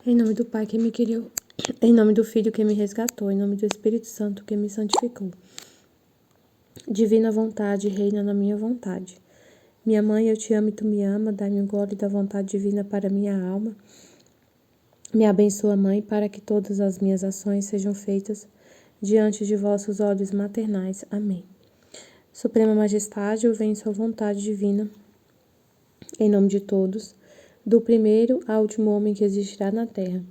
Em nome do Pai que me criou, em nome do Filho que me resgatou, em nome do Espírito Santo que me santificou. Divina vontade, reina na minha vontade. Minha mãe, eu te amo e tu me ama, dai-me um gole da vontade divina para minha alma. Me abençoa, Mãe, para que todas as minhas ações sejam feitas diante de vossos olhos maternais. Amém. Suprema Majestade, eu venho em sua vontade divina, em nome de todos, do primeiro ao último homem que existirá na terra,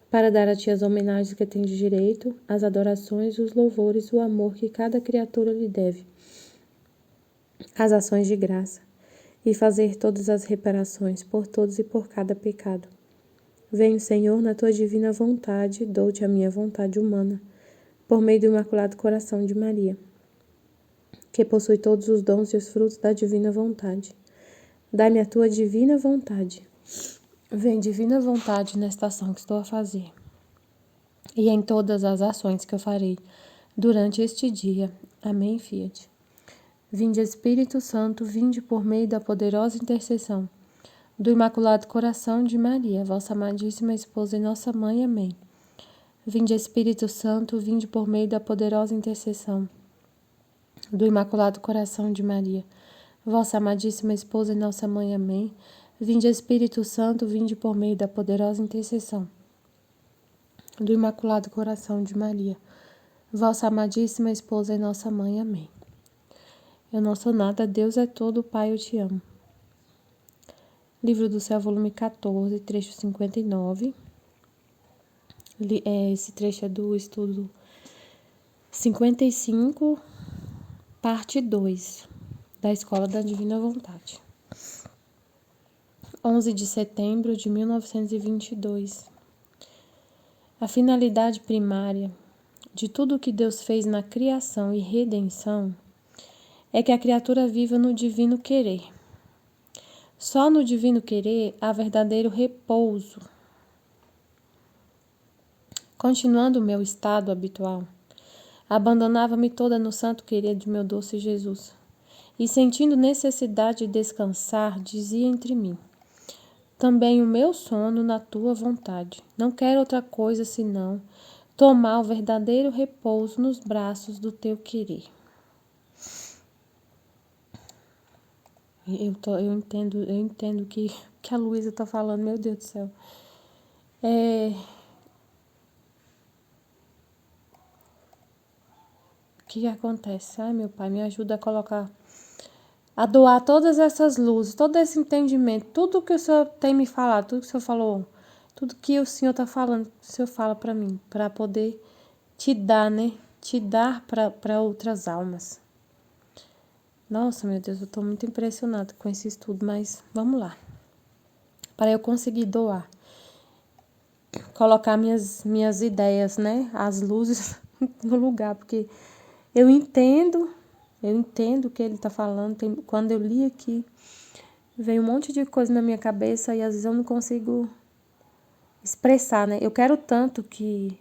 para dar a ti as homenagens que tens de direito, as adorações, os louvores, o amor que cada criatura lhe deve, as ações de graça, e fazer todas as reparações por todos e por cada pecado. Venho, Senhor, na tua divina vontade, dou-te a minha vontade humana, por meio do Imaculado Coração de Maria, que possui todos os dons e os frutos da divina vontade. Dai-me a tua divina vontade. Vem, divina vontade, nesta ação que estou a fazer, e em todas as ações que eu farei durante este dia. Amém, Fiat. Vinde, Espírito Santo, vinde por meio da poderosa intercessão do Imaculado Coração de Maria, vossa amadíssima esposa e nossa mãe. Amém. Vinde, Espírito Santo, vinde por meio da poderosa intercessão do Imaculado Coração de Maria, vossa amadíssima esposa e nossa mãe. Amém. Vinde, Espírito Santo, vinde por meio da poderosa intercessão do Imaculado Coração de Maria, vossa amadíssima esposa e nossa mãe. Amém. Eu não sou nada, Deus é todo, Pai, eu te amo. Livro do Céu, volume 14, trecho 59. Esse trecho é do estudo 55, parte 2, da Escola da Divina Vontade. 11 de setembro de 1922. A finalidade primária de tudo o que Deus fez na criação e redenção é que a criatura viva no divino querer. Só no divino querer há verdadeiro repouso. Continuando o meu estado habitual, abandonava-me toda no santo querer de meu doce Jesus, e sentindo necessidade de descansar, dizia entre mim: também o meu sono na tua vontade. Não quero outra coisa senão tomar o verdadeiro repouso nos braços do teu querer. Eu entendo que a Luísa está falando, meu Deus do céu. O que acontece? Ai, meu Pai, me ajuda a doar todas essas luzes, todo esse entendimento, tudo que o Senhor tem me falado, tudo que o Senhor falou, tudo que o Senhor está falando, o Senhor fala para mim, para poder te dar, né? Te dar para outras almas. Nossa, meu Deus, eu estou muito impressionada com esse estudo, mas vamos lá. Para eu conseguir doar, colocar minhas ideias, né? As luzes no lugar, porque eu entendo o que ele está falando. Quando eu li aqui, veio um monte de coisa na minha cabeça e às vezes eu não consigo expressar, né? Eu quero tanto que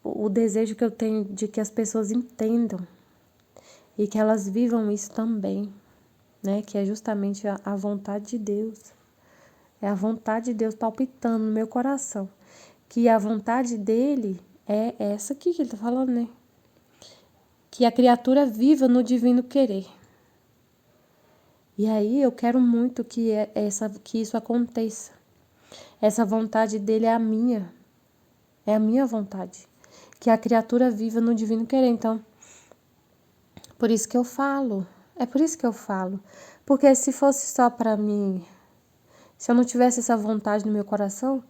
o desejo que eu tenho de que as pessoas entendam e que elas vivam isso também, né? Que é justamente a vontade de Deus. É a vontade de Deus palpitando no meu coração. Que a vontade dele é essa aqui que ele está falando, né? Que a criatura viva no divino querer. E aí eu quero muito que isso aconteça. Essa vontade dele é a minha vontade. Que a criatura viva no divino querer. Então, por isso que eu falo. É por isso que eu falo. Porque se fosse só para mim, se eu não tivesse essa vontade no meu coração,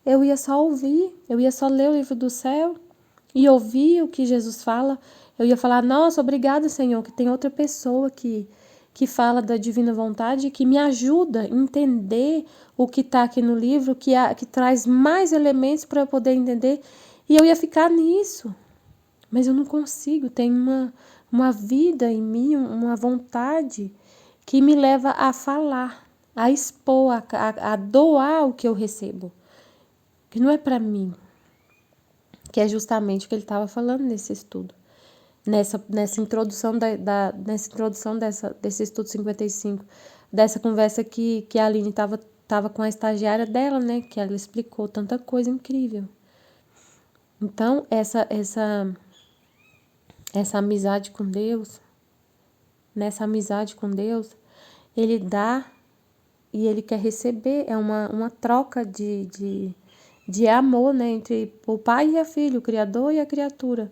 eu ia só ouvir, eu ia só ler o livro do céu e ouvir o que Jesus fala. Eu ia falar, nossa, obrigada, Senhor, que tem outra pessoa que fala da divina vontade, que me ajuda a entender o que está aqui no livro, que traz mais elementos para eu poder entender, e eu ia ficar nisso. Mas eu não consigo, tem uma vida em mim, uma vontade que me leva a falar, a expor, a doar o que eu recebo, que não é para mim, que é justamente o que ele estava falando nesse estudo. Nessa introdução desse estudo 55, dessa conversa que a Aline estava estava com a estagiária dela, né? Que ela explicou tanta coisa incrível. Então, essa amizade com Deus, nessa amizade com Deus, Ele dá e Ele quer receber. É uma troca de amor, né? Entre o pai e a filha, o Criador e a criatura.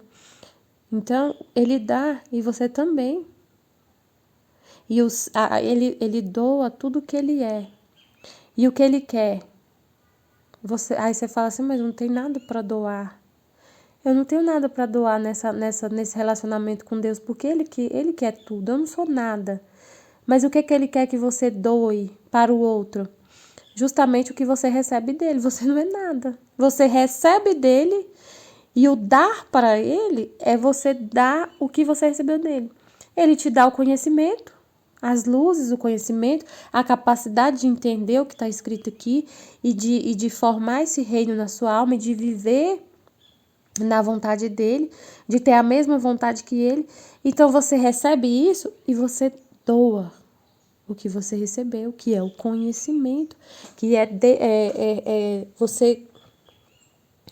Então, Ele dá e você também. E ele doa tudo que Ele é. E o que Ele quer? Aí você fala assim, mas não tem nada para doar. Eu não tenho nada para doar nesse relacionamento com Deus, porque Ele quer tudo, eu não sou nada. Mas o que Ele quer que você doe para o outro? Justamente o que você recebe dele, você não é nada. Você recebe dele e o dar para ele é você dar o que você recebeu dele. Ele te dá o conhecimento, as luzes, o conhecimento, a capacidade de entender o que está escrito aqui e de formar esse reino na sua alma e de viver na vontade dele, de ter a mesma vontade que ele. Então você recebe isso e você doa o que você recebeu, que é o conhecimento, que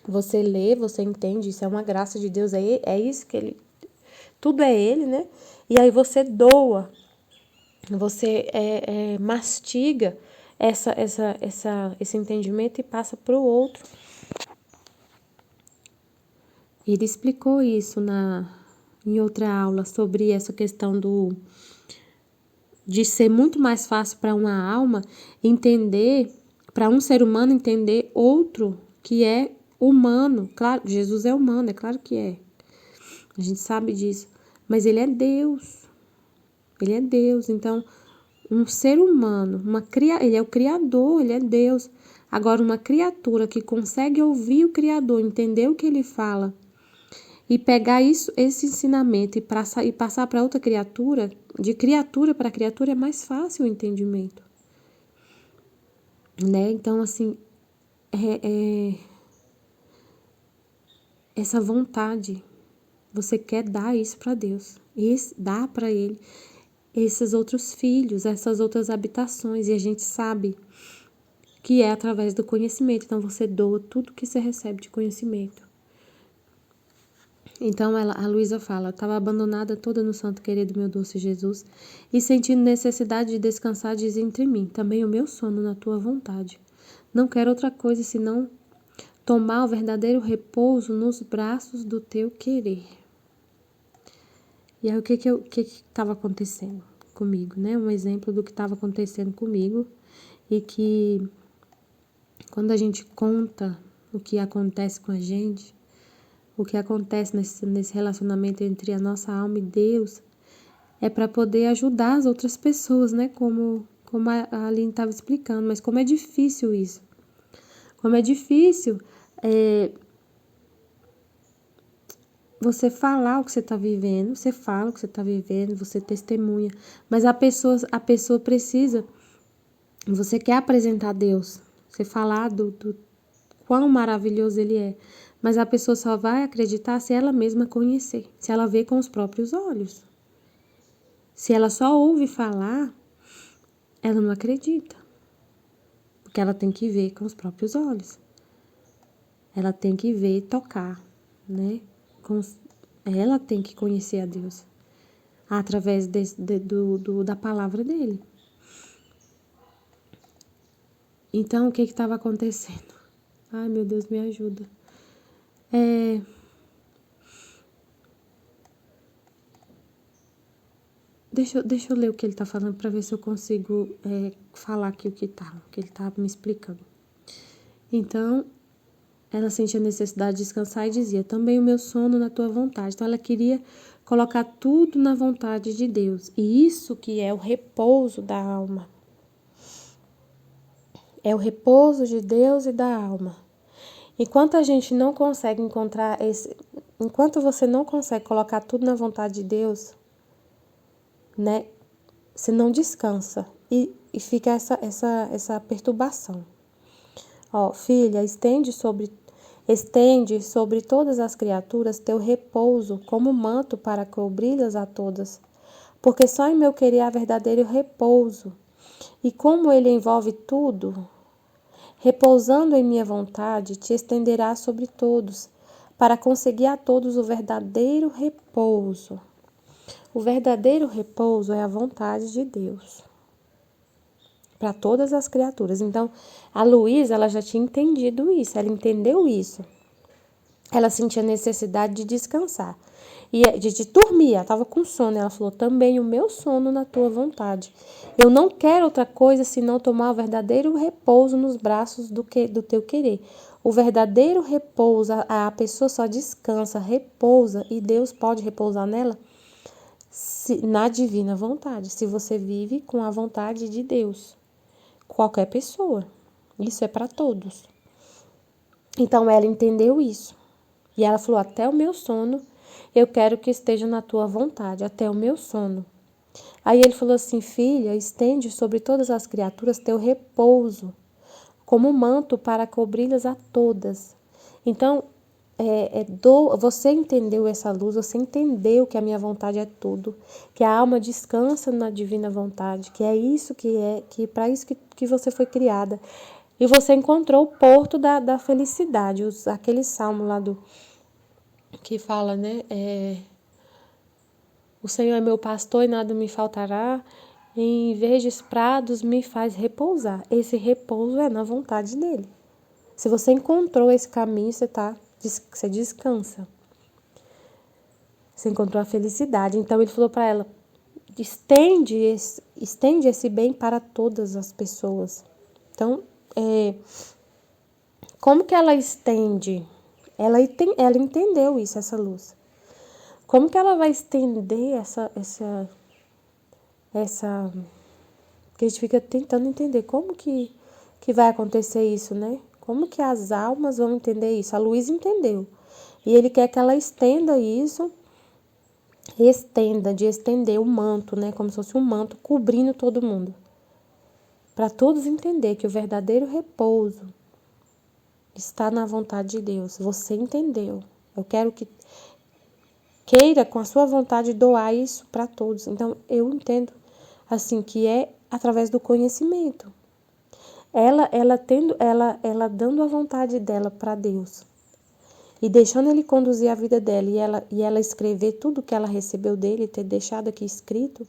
você lê, você entende, isso é uma graça de Deus, é isso que ele, tudo é ele, né? E aí você doa, você mastiga esse entendimento e passa para o outro. Ele explicou isso em outra aula sobre essa questão de ser muito mais fácil para uma alma entender, para um ser humano entender outro que é humano. Claro, Jesus é humano, é claro que é. A gente sabe disso. Mas ele é Deus. Ele é Deus. Então, um ser humano, ele é o Criador, ele é Deus. Agora, uma criatura que consegue ouvir o Criador, entender o que ele fala, e pegar esse ensinamento e passar para outra criatura, de criatura para criatura, é mais fácil o entendimento. Né? Então, assim, essa vontade, você quer dar isso para Deus, dar para Ele esses outros filhos, essas outras habitações, e a gente sabe que é através do conhecimento. Então, você doa tudo que você recebe de conhecimento. Então a Luísa fala, estava abandonada toda no santo querer do meu doce Jesus e sentindo necessidade de descansar, diz entre mim, também o meu sono na tua vontade. Não quero outra coisa senão tomar o verdadeiro repouso nos braços do teu querer. E aí o que estava acontecendo comigo, né? Um exemplo do que estava acontecendo comigo e que quando a gente conta o que acontece com a gente, o que acontece nesse relacionamento entre a nossa alma e Deus, é para poder ajudar as outras pessoas, né? Como a Aline estava explicando, mas como é difícil isso. Como é difícil você falar o que você está vivendo, você fala o que você está vivendo, você testemunha, mas a pessoa precisa, você quer apresentar Deus, você falar do quão maravilhoso Ele é, mas a pessoa só vai acreditar se ela mesma conhecer, se ela vê com os próprios olhos. Se ela só ouve falar, ela não acredita, porque ela tem que ver com os próprios olhos. Ela tem que ver e tocar, né? Ela tem que conhecer a Deus através da palavra dele. Então, o que estava acontecendo? Ai, meu Deus, me ajuda. Deixa eu ler o que ele está falando para ver se eu consigo falar aqui o que ele estava me explicando. Então, ela sentia necessidade de descansar e dizia, também o meu sono na tua vontade. Então, ela queria colocar tudo na vontade de Deus. E isso que é o repouso da alma. É o repouso de Deus e da alma. Enquanto a gente não consegue enquanto você não consegue colocar tudo na vontade de Deus, né? Você não descansa e fica essa perturbação. Ó, filha, estende sobre todas as criaturas teu repouso como manto para cobri-las a todas, porque só em meu querer há verdadeiro repouso. E como ele envolve tudo, Repousando em minha vontade, te estenderá sobre todos, para conseguir a todos o verdadeiro repouso. O verdadeiro repouso é a vontade de Deus para todas as criaturas. Então, a Luísa, ela já tinha entendido isso, ela entendeu isso. Ela sentia necessidade de descansar, e de dormir, ela estava com sono. Ela falou, também o meu sono na tua vontade. Eu não quero outra coisa senão tomar o verdadeiro repouso nos braços do teu querer. O verdadeiro repouso, a pessoa só descansa, repousa, e Deus pode repousar nela na divina vontade, se você vive com a vontade de Deus. Qualquer pessoa. Isso é para todos. Então ela entendeu isso. E ela falou, até o meu sono, eu quero que esteja na tua vontade, até o meu sono. Aí ele falou assim, filha, estende sobre todas as criaturas teu repouso, como manto para cobri-las a todas. Então, você entendeu essa luz, você entendeu que a minha vontade é tudo, que a alma descansa na divina vontade, que é isso que para isso que você foi criada. E você encontrou o porto da felicidade. Aquele salmo lá que fala, né? O Senhor é meu pastor e nada me faltará. Em verdes prados me faz repousar. Esse repouso é na vontade dele. Se você encontrou esse caminho, você descansa. Você encontrou a felicidade. Então ele falou para ela, estende esse bem para todas as pessoas. Então, como que ela estende? Ela entendeu isso, essa luz. Como que ela vai estender essa que a gente fica tentando entender como que vai acontecer isso, né? Como que as almas vão entender isso? A Luísa entendeu. E ele quer que ela estenda isso, de estender o manto, né? Como se fosse um manto cobrindo todo mundo. Para todos entender que o verdadeiro repouso está na vontade de Deus. Você entendeu. Eu quero que queira, com a sua vontade, doar isso para todos. Então, eu entendo, assim, que é através do conhecimento. Ela dando a vontade dela para Deus e deixando ele conduzir a vida dela e ela escrever tudo que ela recebeu dele, ter deixado aqui escrito,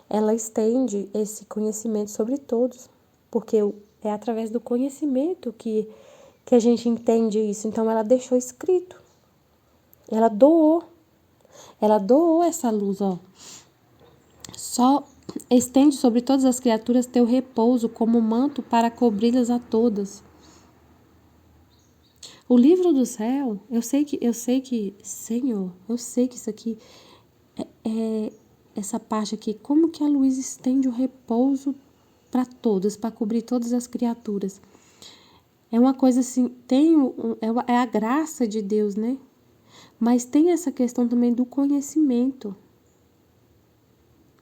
ela estende esse conhecimento sobre todos, porque é através do conhecimento que a gente entende isso. Então, ela deixou escrito. Ela doou essa luz, ó. Só estende sobre todas as criaturas teu repouso como manto para cobri-las a todas. O livro do céu, eu sei que, Senhor, eu sei que isso aqui essa parte aqui, como que a luz estende o repouso para todas, para cobrir todas as criaturas. É uma coisa assim, é a graça de Deus, né? Mas tem essa questão também do conhecimento.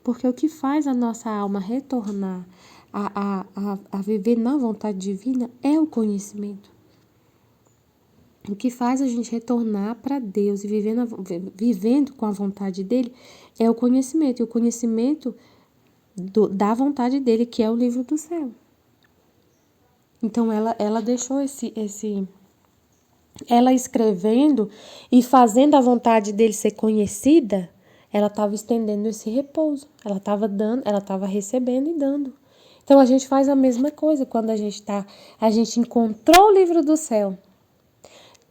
Porque o que faz a nossa alma retornar a viver na vontade divina é o conhecimento. O que faz a gente retornar para Deus e vivendo com a vontade dele é o conhecimento. E o conhecimento da vontade dele, que é o livro do céu. Então, ela deixou ela escrevendo e fazendo a vontade dele ser conhecida, ela estava estendendo esse repouso. Ela estava recebendo e dando. Então, a gente faz a mesma coisa quando a gente encontrou o livro do céu.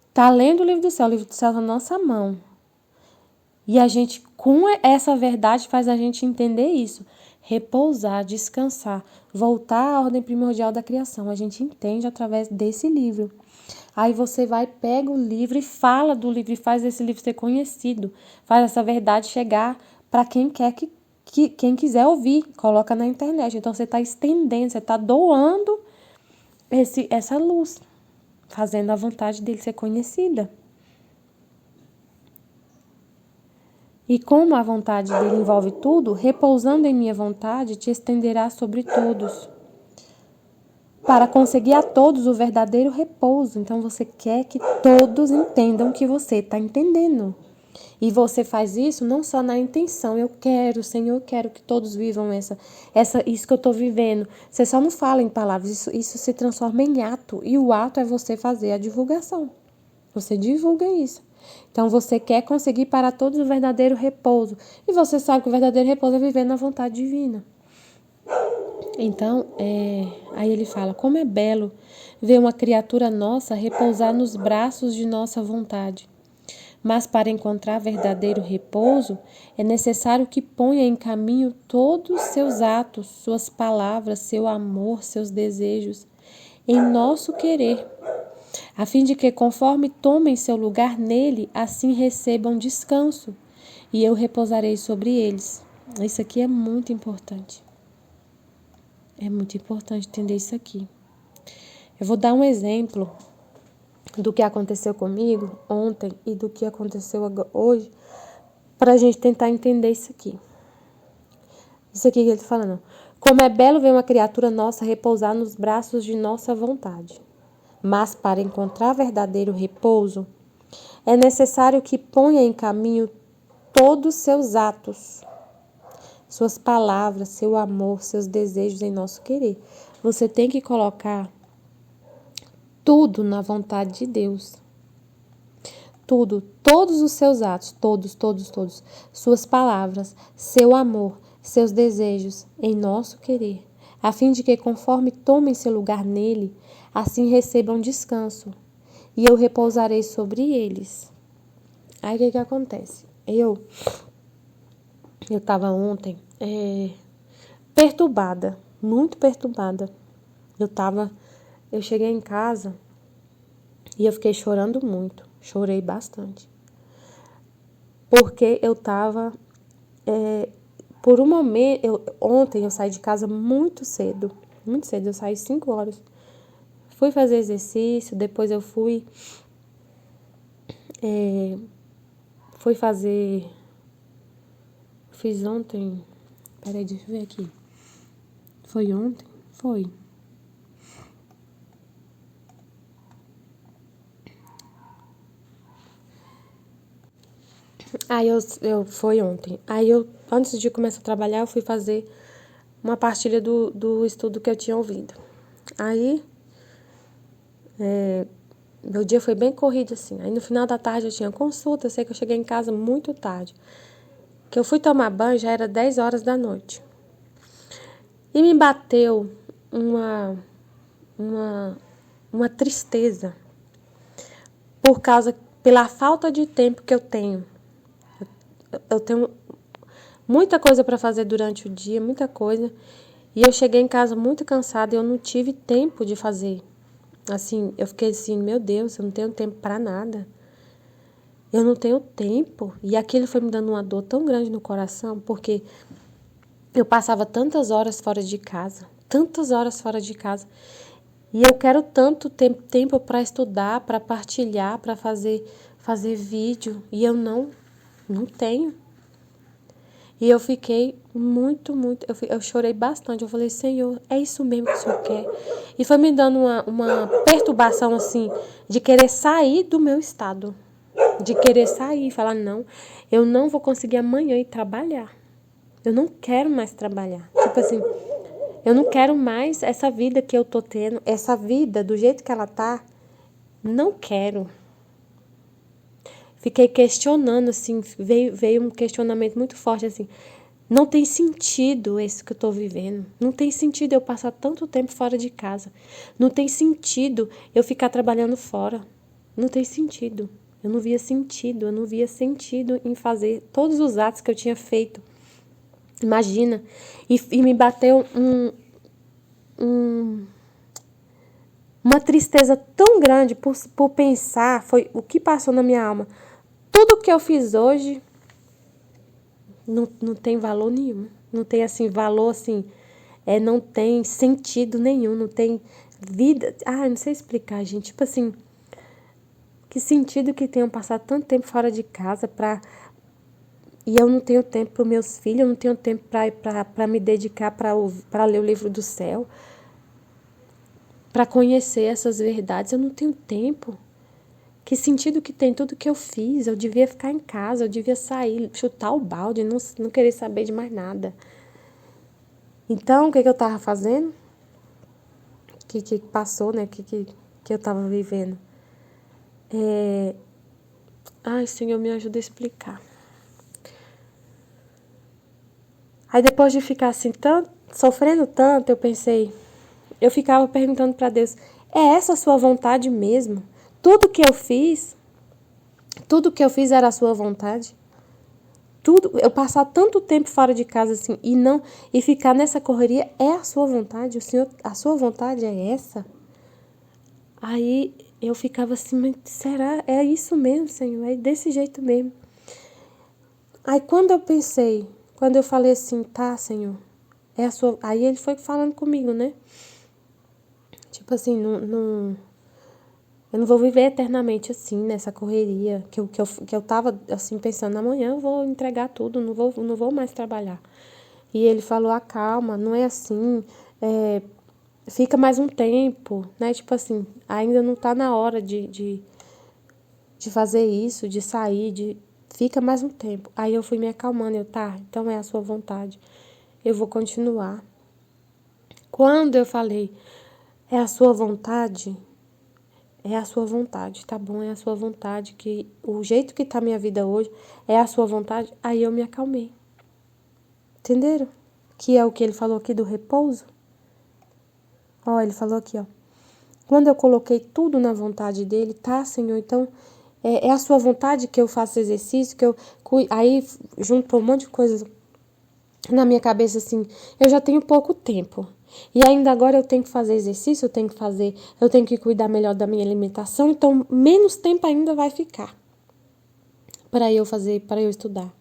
Está lendo o livro do céu na nossa mão. E a gente, com essa verdade, faz a gente entender isso. Repousar, descansar, voltar à ordem primordial da criação. A gente entende através desse livro. Aí você pega o livro e fala do livro e faz esse livro ser conhecido. Faz essa verdade chegar para quem quer quem quiser ouvir. Coloca na internet. Então você está estendendo, você está doando essa luz. Fazendo a vontade dele ser conhecida. E como a vontade dele envolve tudo, repousando em minha vontade, te estenderá sobre todos, para conseguir a todos o verdadeiro repouso. Então você quer que todos entendam que você está entendendo. E você faz isso não só na intenção, eu quero, Senhor, eu quero que todos vivam isso que eu estou vivendo. Você só não fala em palavras, isso se transforma em ato. E o ato é você fazer a divulgação. Você divulga isso. Então você quer conseguir para todos o verdadeiro repouso. E você sabe que o verdadeiro repouso é viver na vontade divina. Então, aí ele fala, como é belo ver uma criatura nossa repousar nos braços de nossa vontade. Mas para encontrar verdadeiro repouso, é necessário que ponha em caminho todos os seus atos, suas palavras, seu amor, seus desejos, em nosso querer, a fim de que, conforme tomem seu lugar nele, assim recebam descanso, e eu repousarei sobre eles. Isso aqui é muito importante. É muito importante entender isso aqui. Eu vou dar um exemplo do que aconteceu comigo ontem e do que aconteceu hoje, para a gente tentar entender isso aqui. Isso aqui que ele está falando. Como é belo ver uma criatura nossa repousar nos braços de nossa vontade. Mas para encontrar verdadeiro repouso, é necessário que ponha em caminho todos os seus atos, suas palavras, seu amor, seus desejos em nosso querer. Você tem que colocar tudo na vontade de Deus. Tudo, todos os seus atos, todos. Suas palavras, seu amor, seus desejos em nosso querer, a fim de que, conforme tomem seu lugar nele, assim recebam descanso, e eu repousarei sobre eles. Aí o que acontece? Eu estava ontem perturbada, muito perturbada. Eu cheguei em casa e eu fiquei chorando muito, chorei bastante. Porque eu estava, por um momento, ontem eu saí de casa muito cedo, eu saí 5 horas. Fui fazer exercício, depois eu fui fiz ontem, peraí, deixa eu ver aqui. Foi ontem? Foi. Aí foi ontem. Aí antes de começar a trabalhar, eu fui fazer uma partilha do estudo que eu tinha ouvido. Aí, meu dia foi bem corrido, assim. Aí no final da tarde eu tinha consulta, eu sei que eu cheguei em casa muito tarde. Que eu fui tomar banho, já era 10 horas da noite. E me bateu uma tristeza pela falta de tempo que eu tenho. Eu tenho muita coisa para fazer durante o dia, muita coisa. E eu cheguei em casa muito cansada e eu não tive tempo de fazer. Assim, eu fiquei assim, meu Deus, eu não tenho tempo para nada. Eu não tenho tempo. E aquilo foi me dando uma dor tão grande no coração, porque eu passava tantas horas fora de casa. E eu quero tanto tempo para estudar, para partilhar, para fazer vídeo. E eu não tenho. E eu fiquei muito, eu chorei bastante. Eu falei, Senhor, é isso mesmo que o Senhor quer? E foi me dando uma perturbação, assim, de querer sair do meu estado. De querer sair e falar, não, eu não vou conseguir amanhã ir trabalhar. Eu não quero mais trabalhar. Tipo assim, eu não quero mais essa vida que eu tô tendo, essa vida do jeito que ela tá. Não quero. Fiquei questionando, assim, veio um questionamento muito forte, assim. Não tem sentido isso que eu tô vivendo. Não tem sentido eu passar tanto tempo fora de casa. Não tem sentido eu ficar trabalhando fora. Não tem sentido. Eu não via sentido em fazer todos os atos que eu tinha feito. Imagina. E me bateu uma tristeza tão grande por pensar, foi o que passou na minha alma. Tudo que eu fiz hoje não tem valor nenhum. Não tem, assim, valor, assim, não tem sentido nenhum, não tem vida. Não sei explicar, gente. Tipo assim, que sentido que tenham passado tanto tempo fora de casa e eu não tenho tempo para os meus filhos, eu não tenho tempo para me dedicar para ler o livro do céu, para conhecer essas verdades, eu não tenho tempo. Que sentido que tem tudo que eu fiz? Eu devia ficar em casa, eu devia sair, chutar o balde, não querer saber de mais nada. Então, o que eu estava fazendo? O que passou, né? O que eu estava vivendo? Ai, Senhor, me ajuda a explicar. Aí depois de ficar assim, sofrendo tanto, eu pensei, eu ficava perguntando para Deus, é essa a sua vontade mesmo? Tudo que eu fiz era a sua vontade? Tudo, eu passar tanto tempo fora de casa assim e ficar nessa correria é a sua vontade? O Senhor, a sua vontade é essa? Aí eu ficava assim, mas será? É isso mesmo, Senhor? É desse jeito mesmo. Aí quando eu falei assim, tá, Senhor, é a sua. Aí ele foi falando comigo, né? Tipo assim, eu não vou viver eternamente assim, nessa correria, que eu tava assim pensando, amanhã eu vou entregar tudo, não vou mais trabalhar. E ele falou, calma, não é assim, fica mais um tempo, né? Tipo assim, ainda não tá na hora de fazer isso, de sair, fica mais um tempo. Aí eu fui me acalmando, então é a sua vontade, eu vou continuar. Quando eu falei, é a sua vontade, tá bom, é a sua vontade, que o jeito que tá a minha vida hoje é a sua vontade, aí eu me acalmei. Entenderam? Que é o que ele falou aqui do repouso. Ó, ele falou aqui, ó. Quando eu coloquei tudo na vontade dele, tá, Senhor, então é a sua vontade que eu faça exercício, que eu aí juntou um monte de coisas na minha cabeça assim, eu já tenho pouco tempo. E ainda agora eu tenho que fazer exercício, eu tenho que cuidar melhor da minha alimentação, então menos tempo ainda vai ficar para eu estudar.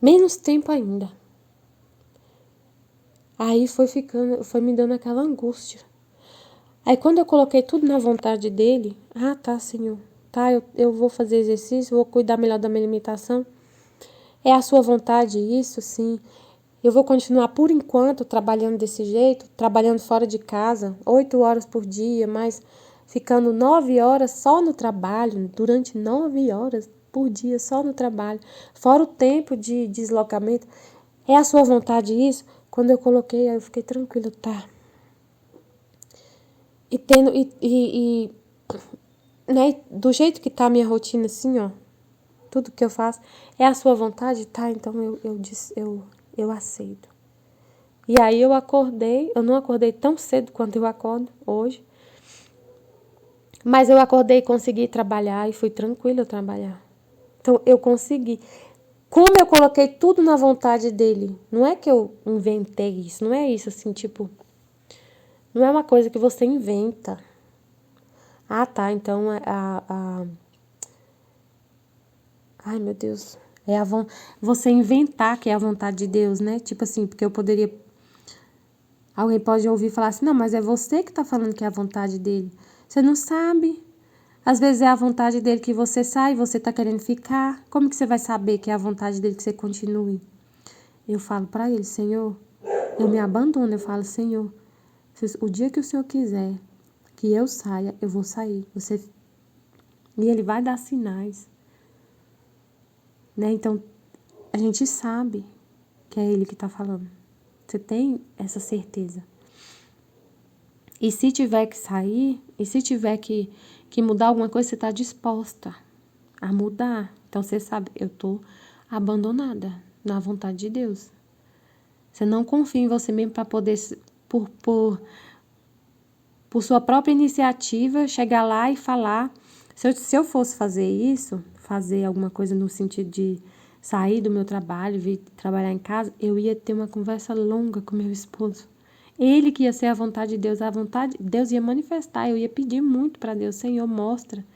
Menos tempo ainda. Aí foi me dando aquela angústia. Aí quando eu coloquei tudo na vontade dele, tá, Senhor, tá, eu vou fazer exercício, vou cuidar melhor da minha alimentação. É a sua vontade isso, sim. Eu vou continuar por enquanto trabalhando desse jeito, trabalhando fora de casa, 8 horas por dia, mas ficando 9 horas só no trabalho, durante 9 horas por dia só no trabalho, fora o tempo de deslocamento. É a sua vontade isso? Quando eu coloquei, aí eu fiquei tranquila, tá. Né, do jeito que tá a minha rotina assim, ó, tudo que eu faço, é a sua vontade? Tá, então eu aceito. E aí eu não acordei tão cedo quanto eu acordo hoje, mas eu acordei e consegui trabalhar e fui tranquila trabalhar. Então eu consegui. Como eu coloquei tudo na vontade dele, não é que eu inventei isso, não é isso assim, tipo, não é uma coisa que você inventa. Tá, então ai, meu Deus. Você inventar que é a vontade de Deus, né? Tipo assim, porque eu poderia. Alguém pode ouvir e falar assim: não, mas é você que tá falando que é a vontade dele. Você não sabe. Às vezes é a vontade dele que você sai e você tá querendo ficar. Como que você vai saber que é a vontade dele que você continue? Eu falo pra ele: Senhor, eu me abandono. Eu falo: Senhor, o dia que o Senhor quiser que eu saia, eu vou sair. E ele vai dar sinais. Né? Então, a gente sabe que é ele que está falando. Você tem essa certeza. E se tiver que sair, e se tiver que mudar alguma coisa, você está disposta a mudar. Então, você sabe, eu estou abandonada na vontade de Deus. Você não confia em você mesmo para poder, por sua própria iniciativa, chegar lá e falar. Se eu fosse fazer isso, fazer alguma coisa no sentido de sair do meu trabalho, vir trabalhar em casa, eu ia ter uma conversa longa com meu esposo. Ele que ia ser a vontade de Deus, Deus ia manifestar, eu ia pedir muito para Deus, Senhor, mostra.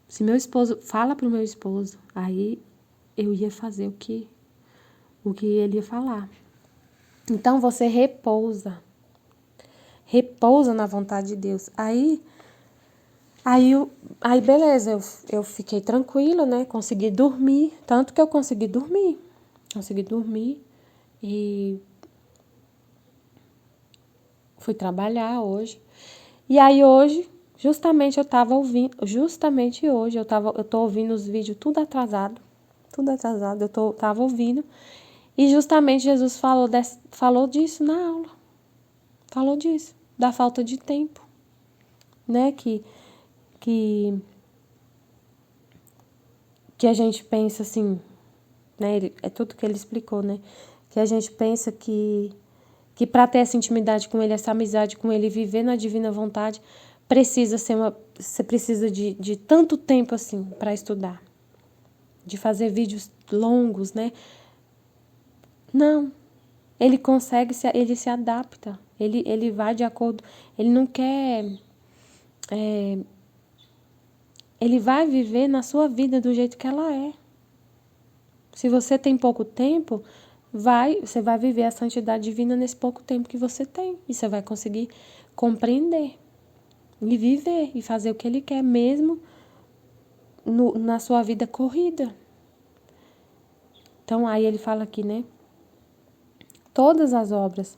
Se meu esposo, fala para o meu esposo, aí eu ia fazer o que ele ia falar. Então você repousa na vontade de Deus. Aí beleza, eu fiquei tranquila, né? Consegui dormir, tanto que eu consegui dormir e fui trabalhar hoje. E aí hoje Justamente eu estava ouvindo, justamente hoje eu tô ouvindo os vídeos tudo atrasado, tava ouvindo, e justamente Jesus falou disso na aula, falou disso, da falta de tempo, né, que a gente pensa assim, né, é tudo que ele explicou, né, que a gente pensa que para ter essa intimidade com ele, essa amizade com ele, viver na divina vontade, você precisa de tanto tempo assim para estudar, de fazer vídeos longos, né? Não, ele consegue, ele se adapta, ele vai de acordo, ele não quer, ele vai viver na sua vida do jeito que ela é. Se você tem pouco tempo, você vai viver a santidade divina nesse pouco tempo que você tem, e você vai conseguir compreender e viver e fazer o que ele quer mesmo na sua vida corrida. Então aí ele fala aqui, né? Todas as obras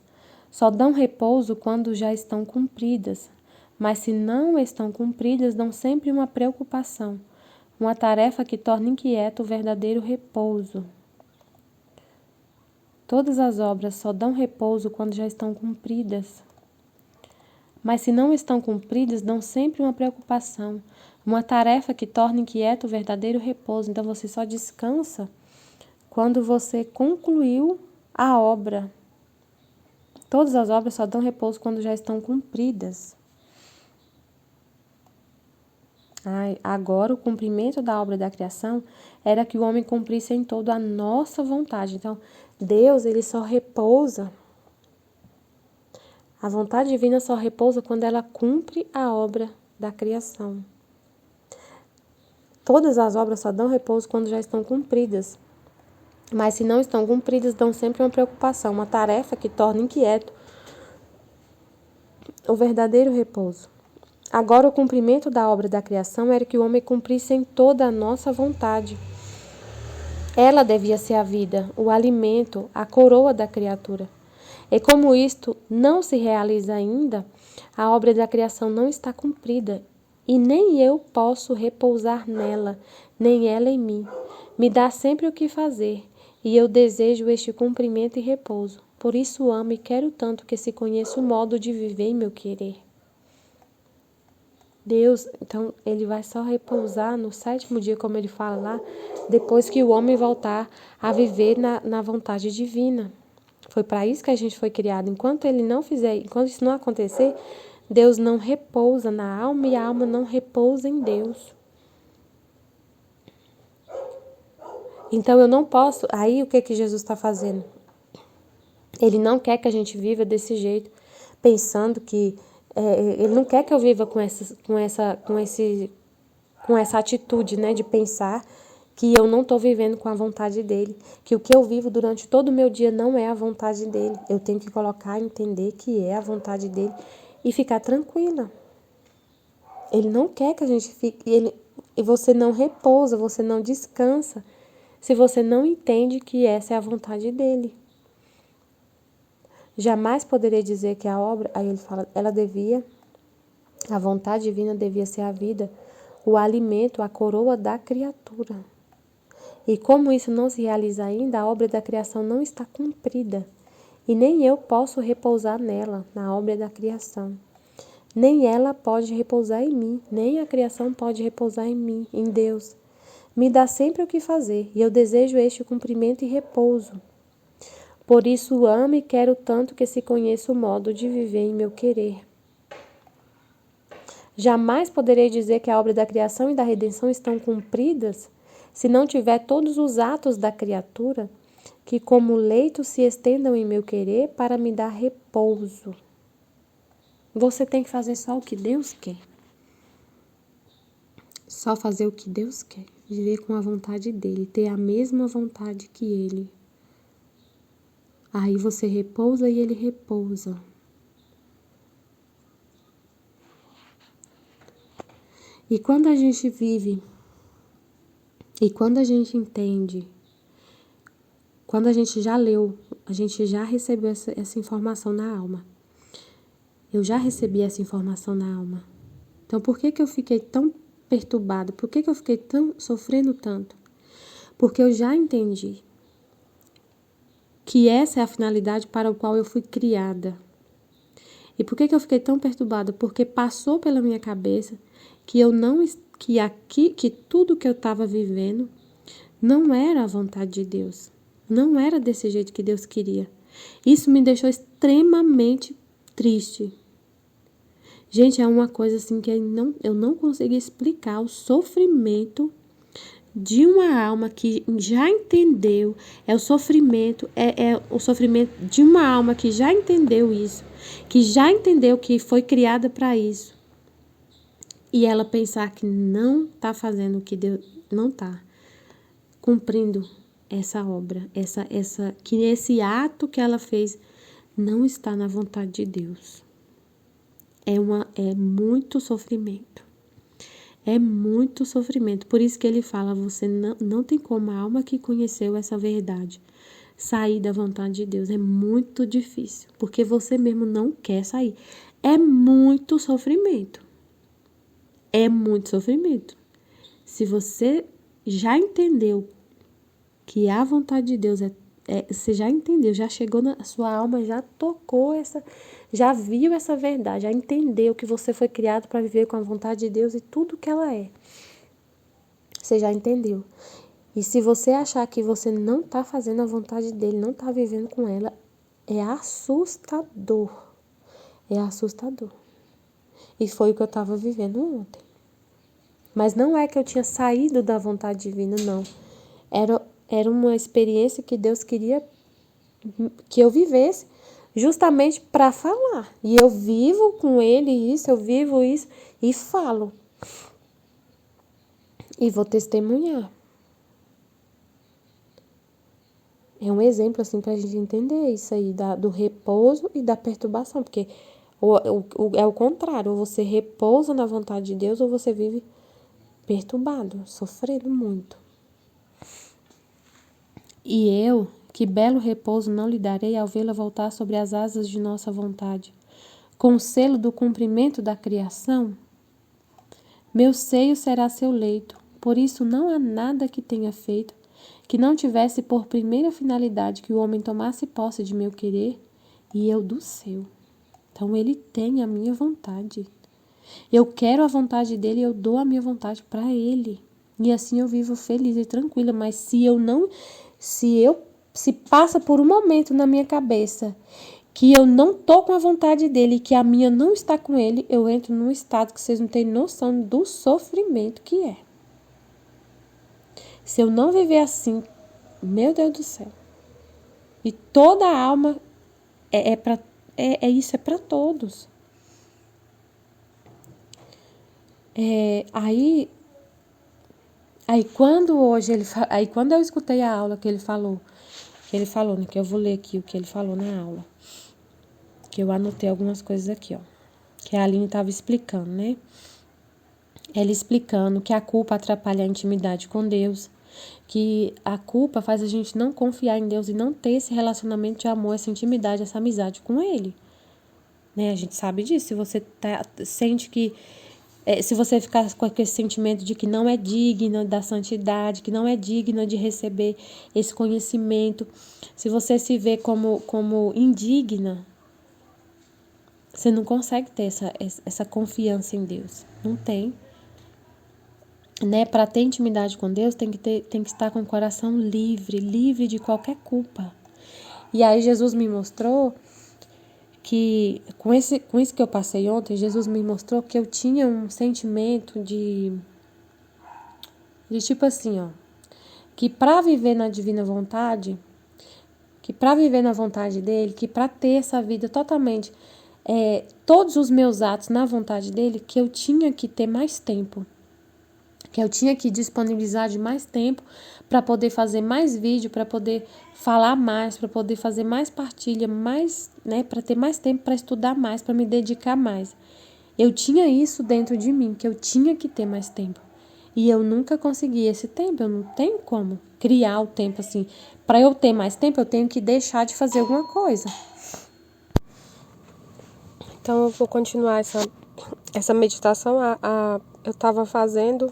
só dão repouso quando já estão cumpridas, mas se não estão cumpridas, dão sempre uma preocupação, uma tarefa que torna inquieto o verdadeiro repouso. Todas as obras só dão repouso quando já estão cumpridas, mas se não estão cumpridas, dão sempre uma preocupação, uma tarefa que torna inquieto o verdadeiro repouso. Então você só descansa quando você concluiu a obra. Todas as obras só dão repouso quando já estão cumpridas. Agora, o cumprimento da obra da criação era que o homem cumprisse em todo a nossa vontade. Então, Deus, ele só repousa. A vontade divina só repousa quando ela cumpre a obra da criação. Todas as obras só dão repouso quando já estão cumpridas. Mas se não estão cumpridas, dão sempre uma preocupação, uma tarefa que torna inquieto o verdadeiro repouso. Agora, o cumprimento da obra da criação era que o homem cumprisse em toda a nossa vontade. Ela devia ser a vida, o alimento, a coroa da criatura. E como isto não se realiza ainda, a obra da criação não está cumprida, e nem eu posso repousar nela, nem ela em mim. Me dá sempre o que fazer, e eu desejo este cumprimento e repouso. Por isso amo e quero tanto que se conheça o modo de viver em meu querer. Deus, então, ele vai só repousar no 7º dia, como ele fala lá, depois que o homem voltar a viver na vontade divina. Foi para isso que a gente foi criado. Enquanto isso não acontecer, Deus não repousa na alma e a alma não repousa em Deus. Então eu não posso. Aí o que Jesus está fazendo? Ele não quer que a gente viva desse jeito, pensando que ele não quer que eu viva com essa atitude, né, de pensar que eu não estou vivendo com a vontade dele, que o que eu vivo durante todo o meu dia não é a vontade dele. Eu tenho que colocar, entender que é a vontade dele e ficar tranquila. Ele não quer que a gente fique, e você não repousa, você não descansa, se você não entende que essa é a vontade dele. Jamais poderei dizer que a obra, aí ele fala, a vontade divina devia ser a vida, o alimento, a coroa da criatura. E como isso não se realiza ainda, a obra da criação não está cumprida. E nem eu posso repousar nela, na obra da criação. Nem ela pode repousar em mim, nem a criação pode repousar em mim, em Deus. Me dá sempre o que fazer, e eu desejo este cumprimento e repouso. Por isso amo e quero tanto que se conheça o modo de viver em meu querer. Jamais poderei dizer que a obra da criação e da redenção estão cumpridas se não tiver todos os atos da criatura que como leito se estendam em meu querer para me dar repouso. Você tem que fazer só o que Deus quer. Só fazer o que Deus quer. Viver com a vontade dele, ter a mesma vontade que ele. Aí você repousa e ele repousa. E quando a gente vive, e quando a gente entende, quando a gente já leu, a gente já recebeu essa informação na alma. Eu já recebi essa informação na alma. Então, por que eu fiquei tão perturbada? Por que eu fiquei tão sofrendo tanto? Porque eu já entendi que essa é a finalidade para a qual eu fui criada. E por que eu fiquei tão perturbada? Porque passou pela minha cabeça que eu não que tudo que eu estava vivendo não era a vontade de Deus. Não era desse jeito que Deus queria. Isso me deixou extremamente triste. Gente, é uma coisa assim que eu não consigo explicar o sofrimento de uma alma que já entendeu. É o sofrimento de uma alma que já entendeu isso, que já entendeu que foi criada para isso. E ela pensar que não está fazendo o que Deus não está cumprindo essa obra, que esse ato que ela fez não está na vontade de Deus. É muito sofrimento. É muito sofrimento. Por isso que ele fala, você não tem como a alma que conheceu essa verdade sair da vontade de Deus. É muito difícil, porque você mesmo não quer sair. É muito sofrimento. É muito sofrimento. Se você já entendeu que a vontade de Deus você já entendeu, já chegou na sua alma, já tocou já viu essa verdade, já entendeu que você foi criado para viver com a vontade de Deus e tudo que ela é. Você já entendeu. E se você achar que você não está fazendo a vontade dele, não está vivendo com ela, é assustador. É assustador. E foi o que eu estava vivendo ontem. Mas não é que eu tinha saído da vontade divina, não. Era uma experiência que Deus queria que eu vivesse justamente para falar. E eu vivo com ele isso, eu vivo isso e falo. E vou testemunhar. É um exemplo assim para a gente entender isso aí do repouso e da perturbação, porque é o contrário, ou você repousa na vontade de Deus ou você vive perturbado, sofrendo muito. E eu, que belo repouso não lhe darei ao vê-la voltar sobre as asas de nossa vontade, com o selo do cumprimento da criação? Meu seio será seu leito, por isso não há nada que tenha feito que não tivesse por primeira finalidade que o homem tomasse posse de meu querer e eu do seu. Então ele tem a minha vontade. Eu quero a vontade dele e eu dou a minha vontade para ele. E assim eu vivo feliz e tranquila, mas se passa por um momento na minha cabeça que eu não tô com a vontade dele e que a minha não está com ele, eu entro num estado que vocês não têm noção do sofrimento que é. Se eu não viver assim, meu Deus do céu. E toda a alma isso é para todos. Aí quando eu escutei a aula que ele falou, né, que eu vou ler aqui o que ele falou na aula, que eu anotei algumas coisas aqui, ó, que a Aline estava explicando, né? Ela explicando que a culpa atrapalha a intimidade com Deus, que a culpa faz a gente não confiar em Deus e não ter esse relacionamento de amor, essa intimidade, essa amizade com Ele. Né? A gente sabe disso. Se você sente que se você ficar com aquele sentimento de que não é digna da santidade, que não é digna de receber esse conhecimento, se você se vê como indigna, você não consegue ter essa confiança em Deus. Não tem. Né? Para ter intimidade com Deus, tem que estar com o coração livre de qualquer culpa. E aí Jesus me mostrou que, com isso que eu passei ontem, Jesus me mostrou que eu tinha um sentimento de tipo assim, ó, que para viver na divina vontade, que para viver na vontade dele, que para ter essa vida totalmente, todos os meus atos na vontade dele, que eu tinha que ter mais tempo. Que eu tinha que disponibilizar de mais tempo para poder fazer mais vídeo, para poder falar mais, para poder fazer mais partilha, mais, né, para ter mais tempo para estudar mais, para me dedicar mais. Eu tinha isso dentro de mim, que eu tinha que ter mais tempo. E eu nunca consegui esse tempo, eu não tenho como criar o tempo assim. Para eu ter mais tempo, eu tenho que deixar de fazer alguma coisa. Então eu vou continuar essa meditação eu estava fazendo,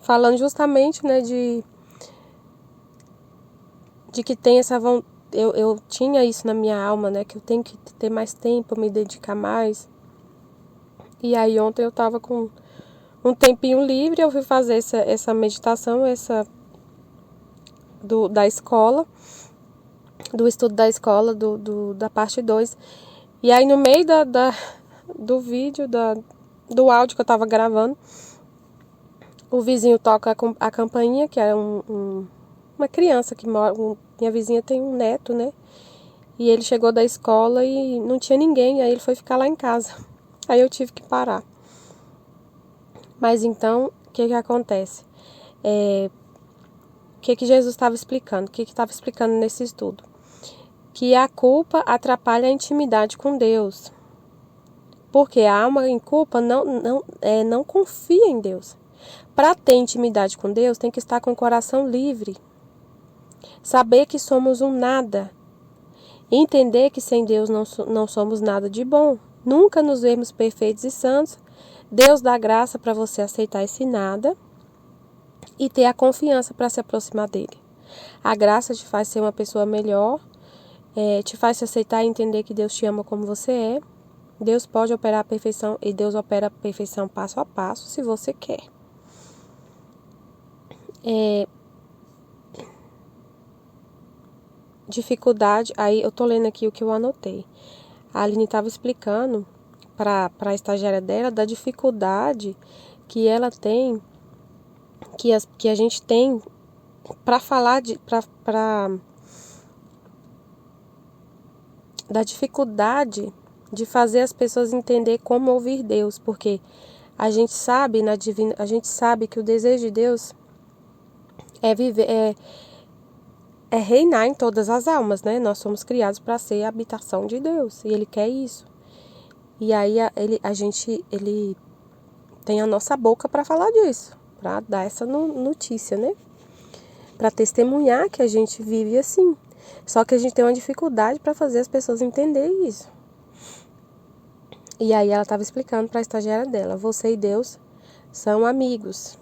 falando justamente, né, de que tem essa vontade, eu tinha isso na minha alma, né, que eu tenho que ter mais tempo, me dedicar mais. E aí ontem eu estava com um tempinho livre, eu fui fazer essa meditação, da escola, do estudo da escola, da parte 2. E aí no meio do vídeo, do áudio que eu estava gravando, o vizinho toca a campainha, que é uma criança que mora, minha vizinha tem um neto, né? E ele chegou da escola e não tinha ninguém, aí ele foi ficar lá em casa. Aí eu tive que parar. Mas então, o que acontece? O que Jesus estava explicando? O que estava explicando nesse estudo? Que a culpa atrapalha a intimidade com Deus. Porque a alma em culpa não confia em Deus. Para ter intimidade com Deus, tem que estar com o coração livre. Saber que somos um nada. Entender que sem Deus não somos nada de bom. Nunca nos vemos perfeitos e santos. Deus dá graça para você aceitar esse nada e ter a confiança para se aproximar dele. A graça te faz ser uma pessoa melhor, te faz se aceitar e entender que Deus te ama como você é. Deus pode operar a perfeição e Deus opera a perfeição passo a passo, se você quer. Dificuldade, aí eu tô lendo aqui o que eu anotei. A Aline estava explicando para a estagiária dela da dificuldade que ela tem, que a gente tem para falar da dificuldade de fazer as pessoas entender como ouvir Deus, porque a gente sabe a gente sabe que o desejo de Deus é viver, é reinar em todas as almas, né? Nós somos criados para ser a habitação de Deus, e Ele quer isso. E aí ele tem a nossa boca para falar disso, para dar essa notícia, né? Para testemunhar que a gente vive assim. Só que a gente tem uma dificuldade para fazer as pessoas entenderem isso. E aí ela estava explicando para a estagiária dela: você e Deus são amigos.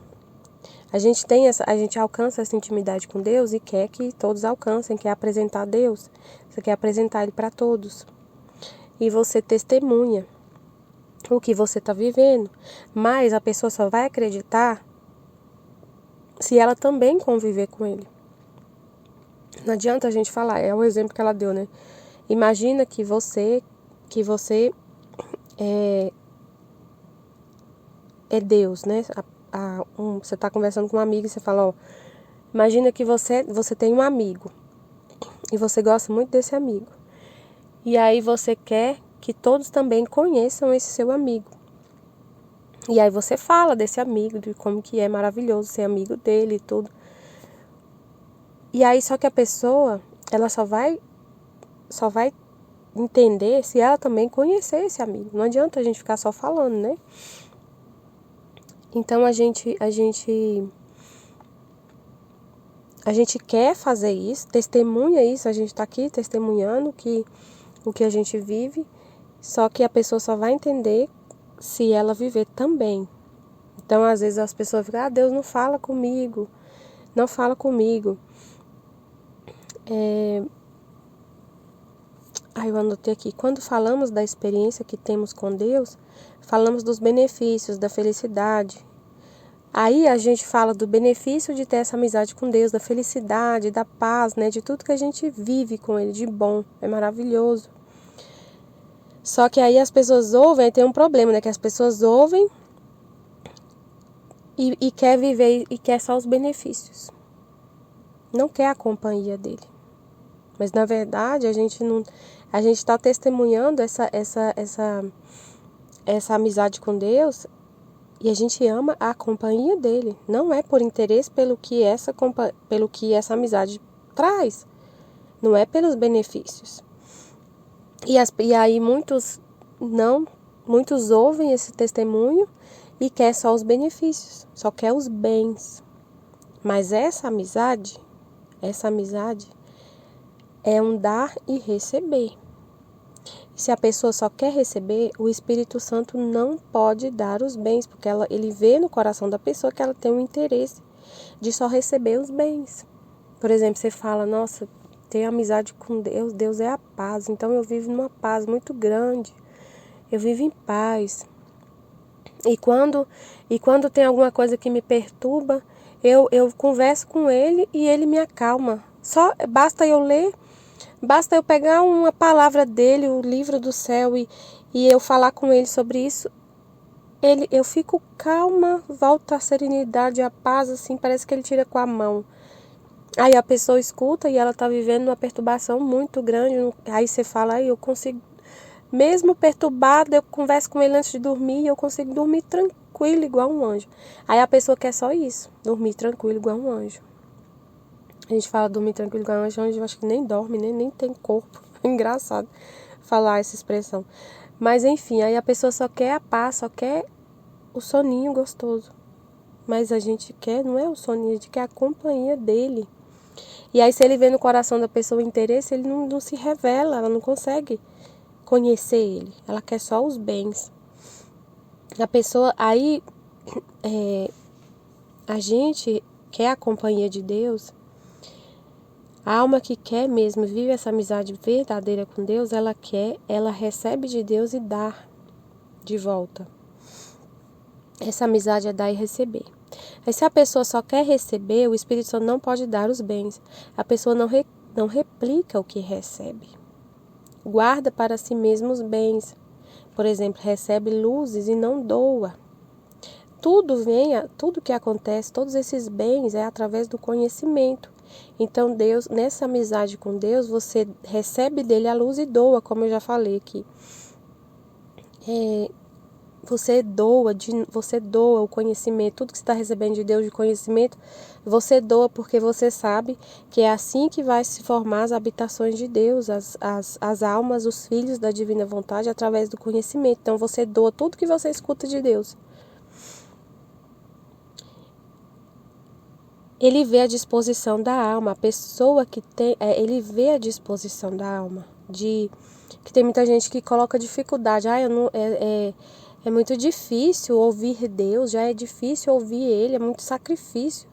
A gente alcança essa intimidade com Deus e quer que todos alcancem, quer apresentar Deus. Você quer apresentar Ele para todos. E você testemunha o que você está vivendo. Mas a pessoa só vai acreditar se ela também conviver com Ele. Não adianta a gente falar, é o exemplo que ela deu, né? Imagina que você é Deus, né? Você está conversando com um amigo e você fala, ó, imagina que você tem um amigo e você gosta muito desse amigo. E aí você quer que todos também conheçam esse seu amigo. E aí você fala desse amigo, de como que é maravilhoso ser amigo dele e tudo. E aí só que a pessoa, ela só vai entender se ela também conhecer esse amigo. Não adianta a gente ficar só falando, né? Então a gente quer fazer isso, testemunha isso, a gente está aqui testemunhando o que a gente vive, só que a pessoa só vai entender se ela viver também. Então às vezes as pessoas ficam, Deus não fala comigo, não fala comigo. Eu anotei aqui, quando falamos da experiência que temos com Deus, falamos dos benefícios, da felicidade. Aí a gente fala do benefício de ter essa amizade com Deus, da felicidade, da paz, né? De tudo que a gente vive com Ele de bom, é maravilhoso. Só que aí as pessoas ouvem, aí tem um problema, né? Que as pessoas ouvem e quer viver e quer só os benefícios. Não quer a companhia dele. Mas na verdade a gente está testemunhando essa amizade com Deus e a gente ama a companhia dele. Não é por interesse pelo que essa amizade traz. Não é pelos benefícios. E aí muitos ouvem esse testemunho e quer só os benefícios, só quer os bens. Mas essa amizade é um dar e receber. Se a pessoa só quer receber, o Espírito Santo não pode dar os bens, porque ele vê no coração da pessoa que ela tem um interesse de só receber os bens. Por exemplo, você fala, nossa, tenho amizade com Deus, Deus é a paz, então eu vivo numa paz muito grande, eu vivo em paz. E quando tem alguma coisa que me perturba, eu converso com ele e ele me acalma. Só basta eu ler, basta eu pegar uma palavra dele, o livro do céu, e eu falar com ele sobre isso, eu fico calma, volta a serenidade, a paz, assim, parece que ele tira com a mão. Aí a pessoa escuta e ela está vivendo uma perturbação muito grande, aí você fala, aí eu consigo, mesmo perturbada, eu converso com ele antes de dormir e eu consigo dormir tranquilo igual um anjo. Aí a pessoa quer só isso, dormir tranquilo igual um anjo. A gente fala dormir tranquilo igual um anjo, eu acho que nem dorme, nem tem corpo. Engraçado falar essa expressão. Mas enfim, aí a pessoa só quer a paz, só quer o soninho gostoso. Mas a gente quer, não é o soninho, a gente quer a companhia dele. E aí se ele vê no coração da pessoa o interesse, ele não se revela, ela não consegue conhecer ele. Ela quer só os bens. A pessoa, aí a gente quer a companhia de Deus. A alma que quer mesmo, vive essa amizade verdadeira com Deus, ela recebe de Deus e dá de volta. Essa amizade é dar e receber. Mas se a pessoa só quer receber, o Espírito Santo não pode dar os bens. A pessoa não replica o que recebe. Guarda para si mesmo os bens. Por exemplo, recebe luzes e não doa. Tudo que acontece, todos esses bens é através do conhecimento. Então Deus, nessa amizade com Deus, você recebe dele a luz e doa, como eu já falei aqui. Você doa o conhecimento, tudo que você está recebendo de Deus de conhecimento, você doa porque você sabe que é assim que vai se formar as habitações de Deus, as almas, os filhos da divina vontade, através do conhecimento. Então você doa tudo que você escuta de Deus. Ele vê a disposição da alma, a pessoa que tem, ele vê a disposição da alma, que tem muita gente que coloca dificuldade, é muito difícil ouvir Deus, já é difícil ouvir Ele, é muito sacrifício,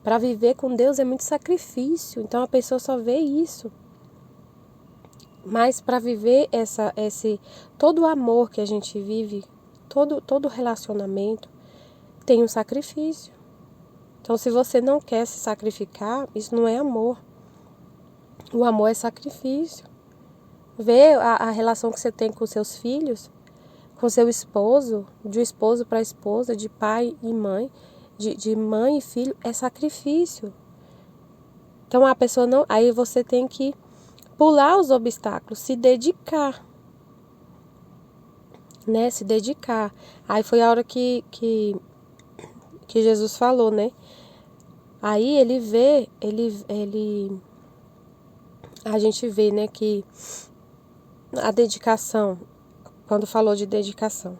para viver com Deus é muito sacrifício, então a pessoa só vê isso, mas para viver todo o amor que a gente vive, todo relacionamento, tem um sacrifício. Então, se você não quer se sacrificar, isso não é amor. O amor é sacrifício. Vê a relação que você tem com seus filhos, com seu esposo, de esposo para esposa, de pai e mãe, de mãe e filho, é sacrifício. Então, a pessoa não... Aí você tem que pular os obstáculos, se dedicar. Né? Se dedicar. Aí foi a hora que Jesus falou, né? Aí a gente vê, né, que a dedicação, quando falou de dedicação,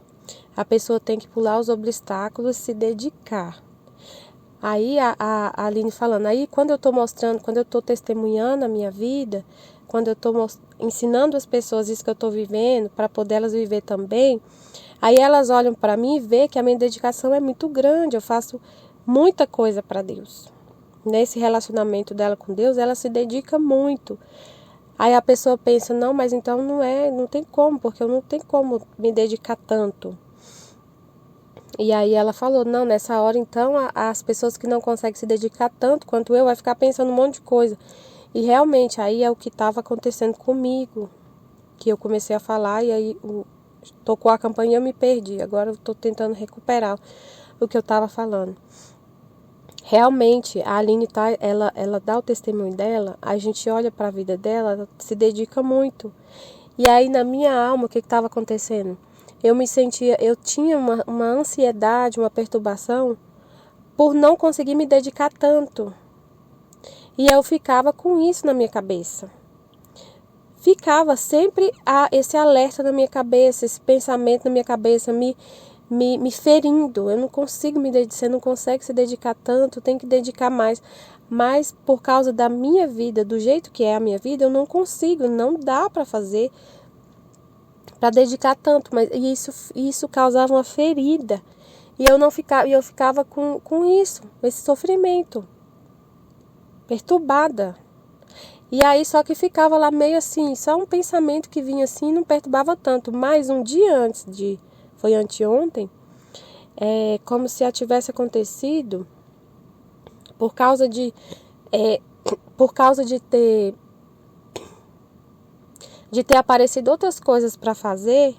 a pessoa tem que pular os obstáculos e se dedicar. Aí a Aline falando, aí quando eu estou mostrando, quando eu estou testemunhando a minha vida, quando eu estou ensinando as pessoas isso que eu estou vivendo, para poder elas viver também, aí elas olham para mim e vê que a minha dedicação é muito grande, eu faço muita coisa para Deus. Nesse relacionamento dela com Deus, ela se dedica muito. Aí a pessoa pensa, não, mas então não tem como, porque eu não tenho como me dedicar tanto. E aí ela falou, não, nessa hora então as pessoas que não conseguem se dedicar tanto quanto eu vai ficar pensando um monte de coisa. E realmente aí é o que estava acontecendo comigo, que eu comecei a falar e aí tocou a campainha e eu me perdi. Agora eu estou tentando recuperar o que eu estava falando. Realmente, a Aline ela dá o testemunho dela, a gente olha para a vida dela, ela se dedica muito. E aí na minha alma, o que estava acontecendo? Eu tinha uma ansiedade, uma perturbação por não conseguir me dedicar tanto. E eu ficava com isso na minha cabeça. Ficava sempre esse alerta na minha cabeça, esse pensamento na minha cabeça, me ferindo. Eu não consigo me dedicar, você não consegue se dedicar tanto, tem que dedicar mais. Mas por causa da minha vida, do jeito que é a minha vida, eu não consigo, não dá para fazer para dedicar tanto, mas isso causava uma ferida. E eu ficava com isso, esse sofrimento, perturbada. E aí só que ficava lá meio assim, só um pensamento que vinha assim, não perturbava tanto. Mas um dia antes foi anteontem, como se já tivesse acontecido, por causa de ter aparecido outras coisas para fazer,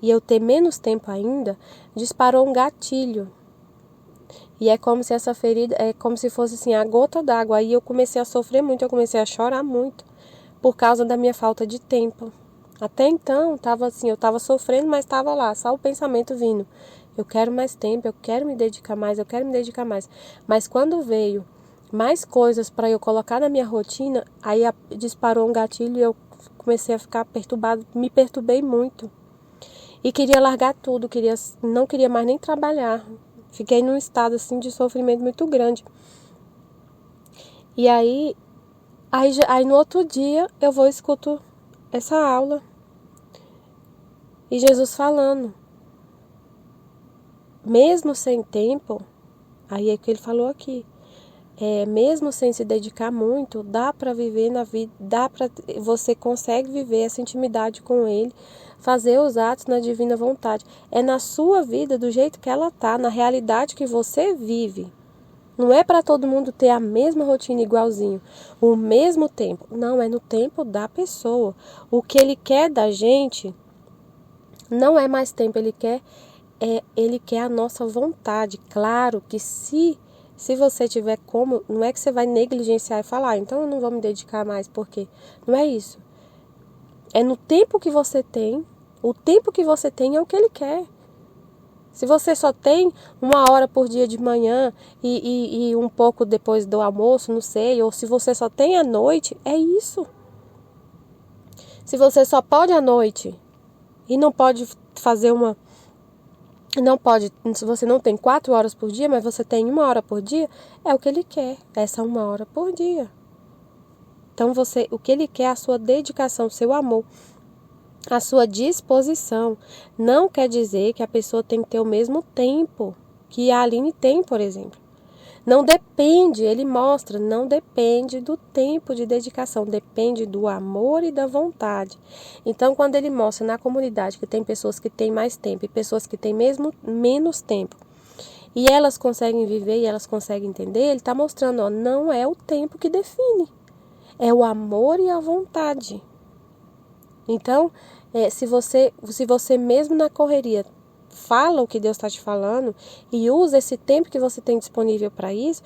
e eu ter menos tempo ainda, disparou um gatilho. E é como se essa ferida, é como se fosse assim, a gota d'água. Aí eu comecei a sofrer muito, eu comecei a chorar muito, por causa da minha falta de tempo. Até então, tava assim, eu estava sofrendo, mas estava lá, só o pensamento vindo. Eu quero mais tempo, eu quero me dedicar mais, eu quero me dedicar mais. Mas quando veio mais coisas para eu colocar na minha rotina, aí disparou um gatilho e eu comecei a ficar perturbada, me perturbei muito. E queria largar tudo, não queria mais nem trabalhar. Fiquei num estado assim de sofrimento muito grande. E aí no outro dia eu vou e escuto essa aula. E Jesus falando. Mesmo sem tempo, aí é que ele falou aqui. Mesmo sem se dedicar muito, dá para viver na vida, você consegue viver essa intimidade com ele, fazer os atos na divina vontade. É na sua vida do jeito que ela tá, na realidade que você vive. Não é para todo mundo ter a mesma rotina igualzinho, o mesmo tempo. Não, é no tempo da pessoa. O que ele quer da gente não é mais tempo, ele quer a nossa vontade. Claro que se você tiver como, não é que você vai negligenciar e falar, então eu não vou me dedicar mais, porque não é isso. É no tempo que você tem, o tempo que você tem é o que ele quer. Se você só tem 1 hora por dia de manhã e um pouco depois do almoço, não sei, ou se você só tem à noite, é isso. Se você só pode à noite e não pode fazer se você não tem 4 horas por dia, mas você tem 1 hora por dia, é o que ele quer, essa 1 hora por dia. Então o que ele quer é a sua dedicação, o seu amor, a sua disposição. Não quer dizer que a pessoa tem que ter o mesmo tempo que a Aline tem, por exemplo. Não depende, ele mostra, não depende do tempo de dedicação, depende do amor e da vontade. Então, quando ele mostra na comunidade que tem pessoas que têm mais tempo e pessoas que têm mesmo menos tempo, e elas conseguem viver e elas conseguem entender, ele está mostrando, não é o tempo que define, é o amor e a vontade. Então, se você mesmo na correria fala o que Deus está te falando e usa esse tempo que você tem disponível para isso,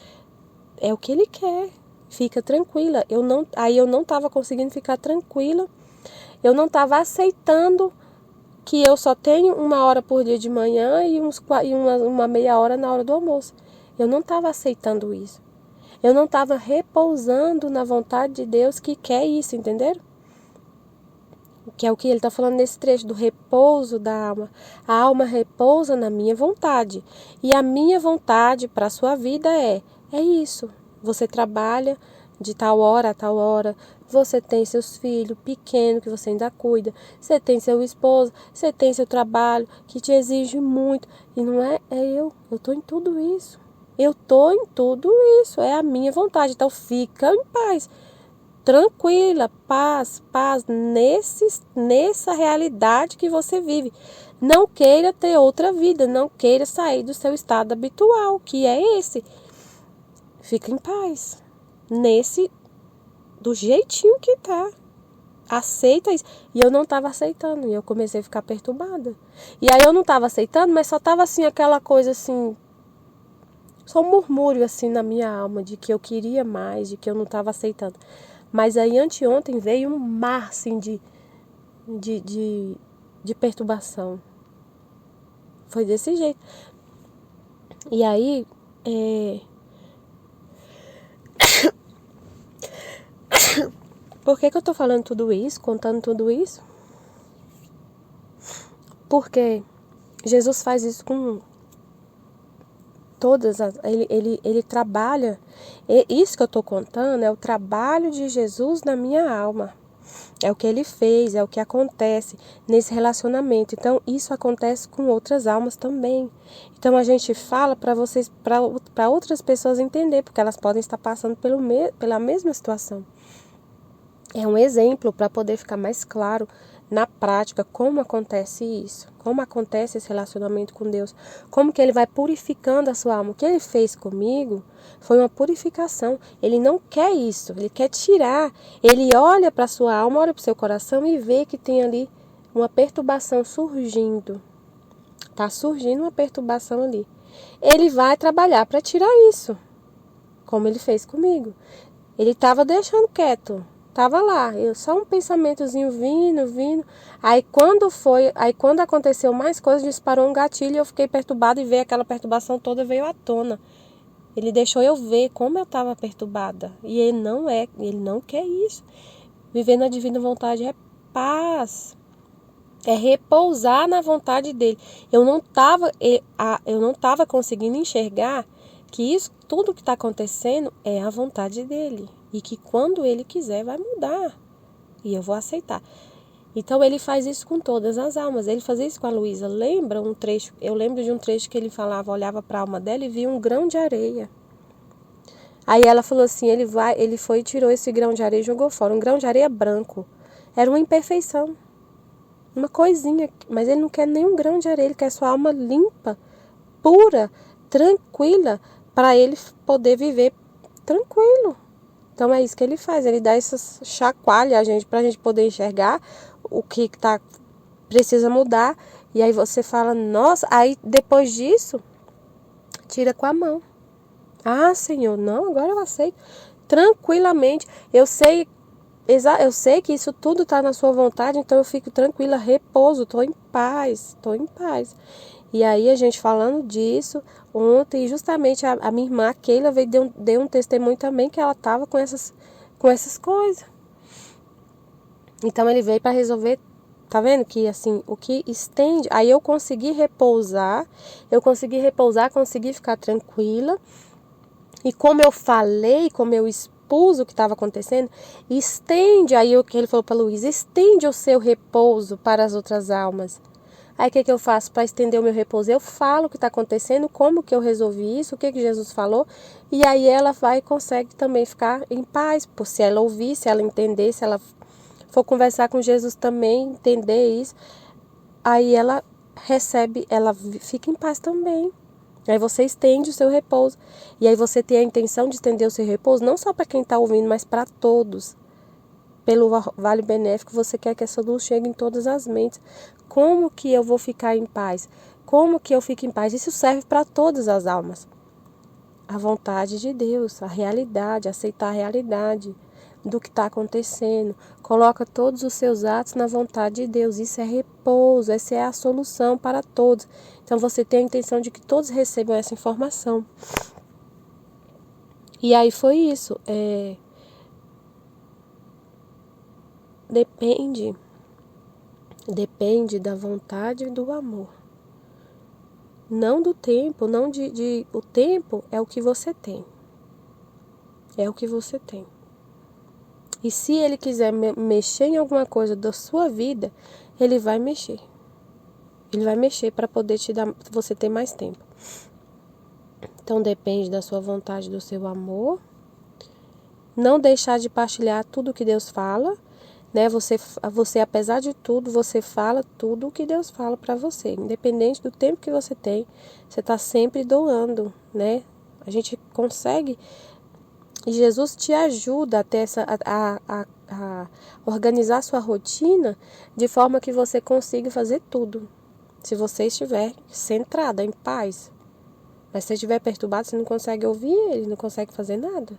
é o que ele quer. Fica tranquila. Aí eu não estava conseguindo ficar tranquila. Eu não estava aceitando que eu só tenho 1 hora por dia de manhã e uma meia hora na hora do almoço. Eu não estava aceitando isso. Eu não estava repousando na vontade de Deus que quer isso, entenderam? Que é o que ele está falando nesse trecho do repouso da alma. A alma repousa na minha vontade. E a minha vontade para a sua vida é isso. Você trabalha de tal hora a tal hora. Você tem seus filhos pequenos que você ainda cuida. Você tem seu esposo. Você tem seu trabalho que te exige muito. E não eu estou em tudo isso. Eu estou em tudo isso. É a minha vontade. Então fica em paz. Tranquila, paz nessa realidade que você vive. Não queira ter outra vida, não queira sair do seu estado habitual, que é esse. Fica em paz, do jeitinho que tá. Aceita isso. E eu não estava aceitando, e eu comecei a ficar perturbada. E aí eu não estava aceitando, mas só estava assim, aquela coisa assim, só um murmúrio assim na minha alma, de que eu queria mais, de que eu não estava aceitando. Mas aí anteontem veio um mar assim, de perturbação. Foi desse jeito. E aí, por que eu tô falando tudo isso, contando tudo isso? Porque Jesus faz isso com todas ele trabalha, isso que eu tô contando é o trabalho de Jesus na minha alma. É o que ele fez, é o que acontece nesse relacionamento. Então, isso acontece com outras almas também. Então, a gente fala para outras pessoas entender, porque elas podem estar passando pela mesma situação. É um exemplo para poder ficar mais claro na prática como acontece isso, como acontece esse relacionamento com Deus, como que ele vai purificando a sua alma. O que ele fez comigo foi uma purificação. Ele não quer isso, ele quer tirar. Ele olha para a sua alma, olha para o seu coração e vê que tem ali uma perturbação surgindo. Está surgindo uma perturbação ali. Ele vai trabalhar para tirar isso, como ele fez comigo. Ele estava deixando quieto. Tava lá, só um pensamentozinho vindo. Aí quando aconteceu mais coisas, disparou um gatilho e eu fiquei perturbada e veio aquela perturbação toda, veio à tona. Ele deixou eu ver como eu estava perturbada. E ele não quer isso. Viver na divina vontade é paz. É repousar na vontade dele. Eu não estava conseguindo enxergar que isso, tudo que está acontecendo é a vontade dele. E que quando ele quiser vai mudar. E eu vou aceitar. Então ele faz isso com todas as almas. Ele fazia isso com a Luísa. Lembra um trecho? Eu lembro de um trecho que ele falava, olhava para a alma dela e via um grão de areia. Aí ela falou assim, ele foi e tirou esse grão de areia e jogou fora. Um grão de areia branco. Era uma imperfeição. Uma coisinha. Mas ele não quer nenhum grão de areia. Ele quer sua alma limpa, pura, tranquila, para ele poder viver tranquilo. Então é isso que ele faz, ele dá essas chacoalhas pra gente poder enxergar o que precisa mudar. E aí você fala, nossa, aí depois disso, tira com a mão. Ah, Senhor, não, agora eu aceito. Tranquilamente, eu sei que isso tudo está na sua vontade, então eu fico tranquila, repouso, estou em paz. E aí a gente falando disso ontem, justamente a minha irmã, a Keila, deu um testemunho também que ela estava com essas coisas. Então ele veio para resolver, tá vendo que assim, o que estende, aí eu consegui repousar, consegui ficar tranquila. E como eu falei, como eu expus o que estava acontecendo, estende, aí o que ele falou para Luísa, estende o seu repouso para as outras almas. Aí o que eu faço para estender o meu repouso? Eu falo o que está acontecendo, como que eu resolvi isso, o que Jesus falou, e aí ela vai e consegue também ficar em paz, por se ela ouvir, se ela entender, se ela for conversar com Jesus também, entender isso, aí ela fica em paz também. Aí você estende o seu repouso, e aí você tem a intenção de estender o seu repouso, não só para quem está ouvindo, mas para todos. Pelo vale benéfico, você quer que essa luz chegue em todas as mentes. Como que eu vou ficar em paz? Como que eu fico em paz? Isso serve para todas as almas. A vontade de Deus, a realidade, aceitar a realidade do que está acontecendo. Coloca todos os seus atos na vontade de Deus. Isso é repouso, essa é a solução para todos. Então você tem a intenção de que todos recebam essa informação. E aí foi isso. Depende da vontade e do amor. Não do tempo, não o tempo é o que você tem. É o que você tem. E se ele quiser mexer em alguma coisa da sua vida, ele vai mexer. Ele vai mexer para poder você ter mais tempo. Então depende da sua vontade, do seu amor. Não deixar de partilhar tudo que Deus fala. Né? Você, apesar de tudo, você fala tudo o que Deus fala para você. Independente do tempo que você tem, você está sempre doando, né? A gente consegue, e Jesus te ajuda a ter a organizar sua rotina de forma que você consiga fazer tudo. Se você estiver centrada, em paz. Mas se você estiver perturbado, você não consegue ouvir ele, não consegue fazer nada.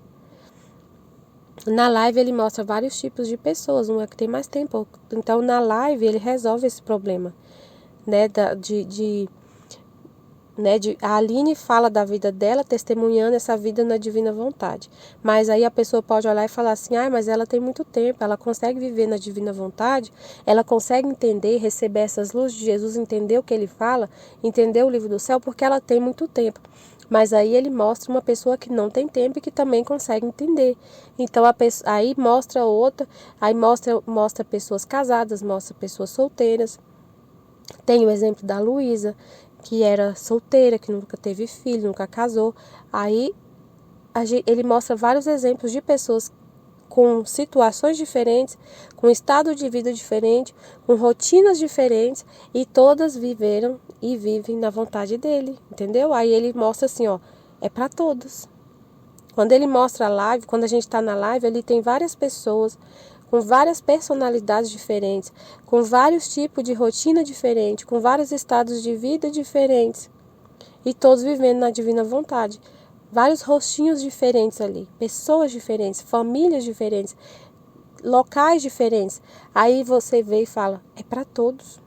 Na live ele mostra vários tipos de pessoas, um é que tem mais tempo. Então na live ele resolve esse problema, né, a Aline fala da vida dela, testemunhando essa vida na divina vontade. Mas aí a pessoa pode olhar e falar assim, mas ela tem muito tempo, ela consegue viver na divina vontade, ela consegue entender, receber essas luzes de Jesus, entender o que ele fala, entender o livro do céu, porque ela tem muito tempo. Mas aí ele mostra uma pessoa que não tem tempo e que também consegue entender. Então aí mostra outra, aí mostra pessoas casadas, mostra pessoas solteiras. Tem o exemplo da Luísa, que era solteira, que nunca teve filho, nunca casou. Aí ele mostra vários exemplos de pessoas com situações diferentes, com estado de vida diferente, com rotinas diferentes, e todas viveram e vivem na vontade dele, entendeu? Aí ele mostra assim, ó, é para todos. Quando ele mostra a live, quando a gente está na live, ele tem várias pessoas com várias personalidades diferentes, com vários tipos de rotina diferente, com vários estados de vida diferentes, e todos vivendo na divina vontade. Vários rostinhos diferentes ali, pessoas diferentes, famílias diferentes, locais diferentes. Aí você vê e fala, é para todos.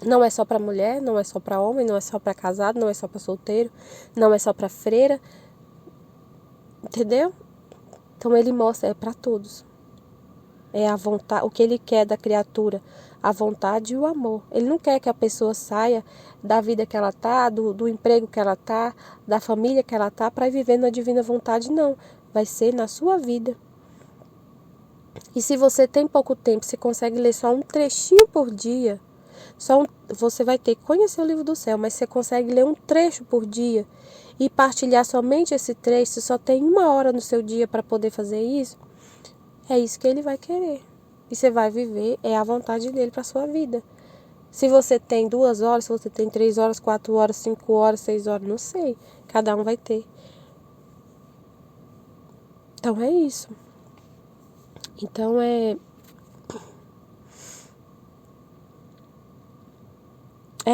Não é só para mulher, não é só para homem, não é só para casado, não é só para solteiro, não é só para freira. Entendeu? Então ele mostra, é para todos. É a vontade, o que ele quer da criatura, a vontade e o amor. Ele não quer que a pessoa saia da vida que ela tá, do emprego que ela tá, da família que ela tá, para viver na divina vontade, não. Vai ser na sua vida. E se você tem pouco tempo, você consegue ler só um trechinho por dia, você vai ter que conhecer o livro do céu, mas você consegue ler um trecho por dia e partilhar somente esse trecho, você só tem 1 hora no seu dia para poder fazer isso, é isso que ele vai querer. E você vai viver, é a vontade dele para a sua vida. Se você tem 2 horas, se você tem 3 horas, 4 horas, 5 horas, 6 horas, não sei. Cada um vai ter. Então é isso. Então é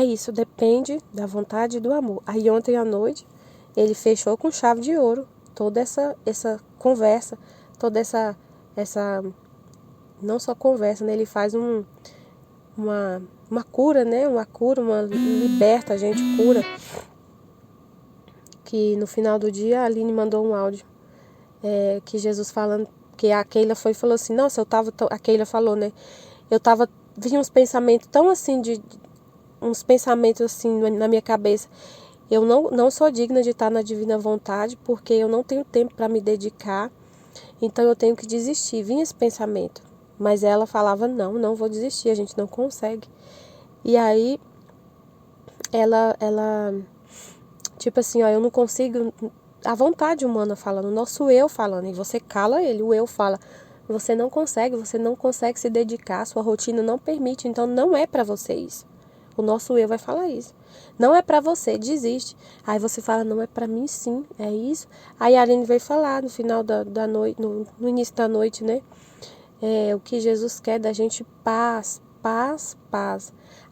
isso, depende da vontade e do amor. Aí ontem à noite, ele fechou com chave de ouro toda essa conversa, toda essa não só conversa, né? Ele faz uma cura, né? Uma liberta, a gente cura. Que no final do dia a Aline mandou um áudio que Jesus falando, que a Keila foi e falou assim, nossa, a Keila falou, né? Vi uns pensamentos tão assim, uns pensamentos assim na minha cabeça. Eu não sou digna de estar na divina vontade, porque eu não tenho tempo para me dedicar, então eu tenho que desistir. Vinha esse pensamento, mas ela falava, não vou desistir, a gente não consegue. E aí, ela tipo assim, ó, eu não consigo, a vontade humana falando, o nosso eu falando, e você cala ele, o eu fala, você não consegue se dedicar, sua rotina não permite, então não é para você isso. O nosso eu vai falar isso. Não é para você, desiste. Aí você fala, não, é para mim sim, é isso. Aí a Aline veio falar no final da noite, no início da noite, né? O que Jesus quer da gente, paz.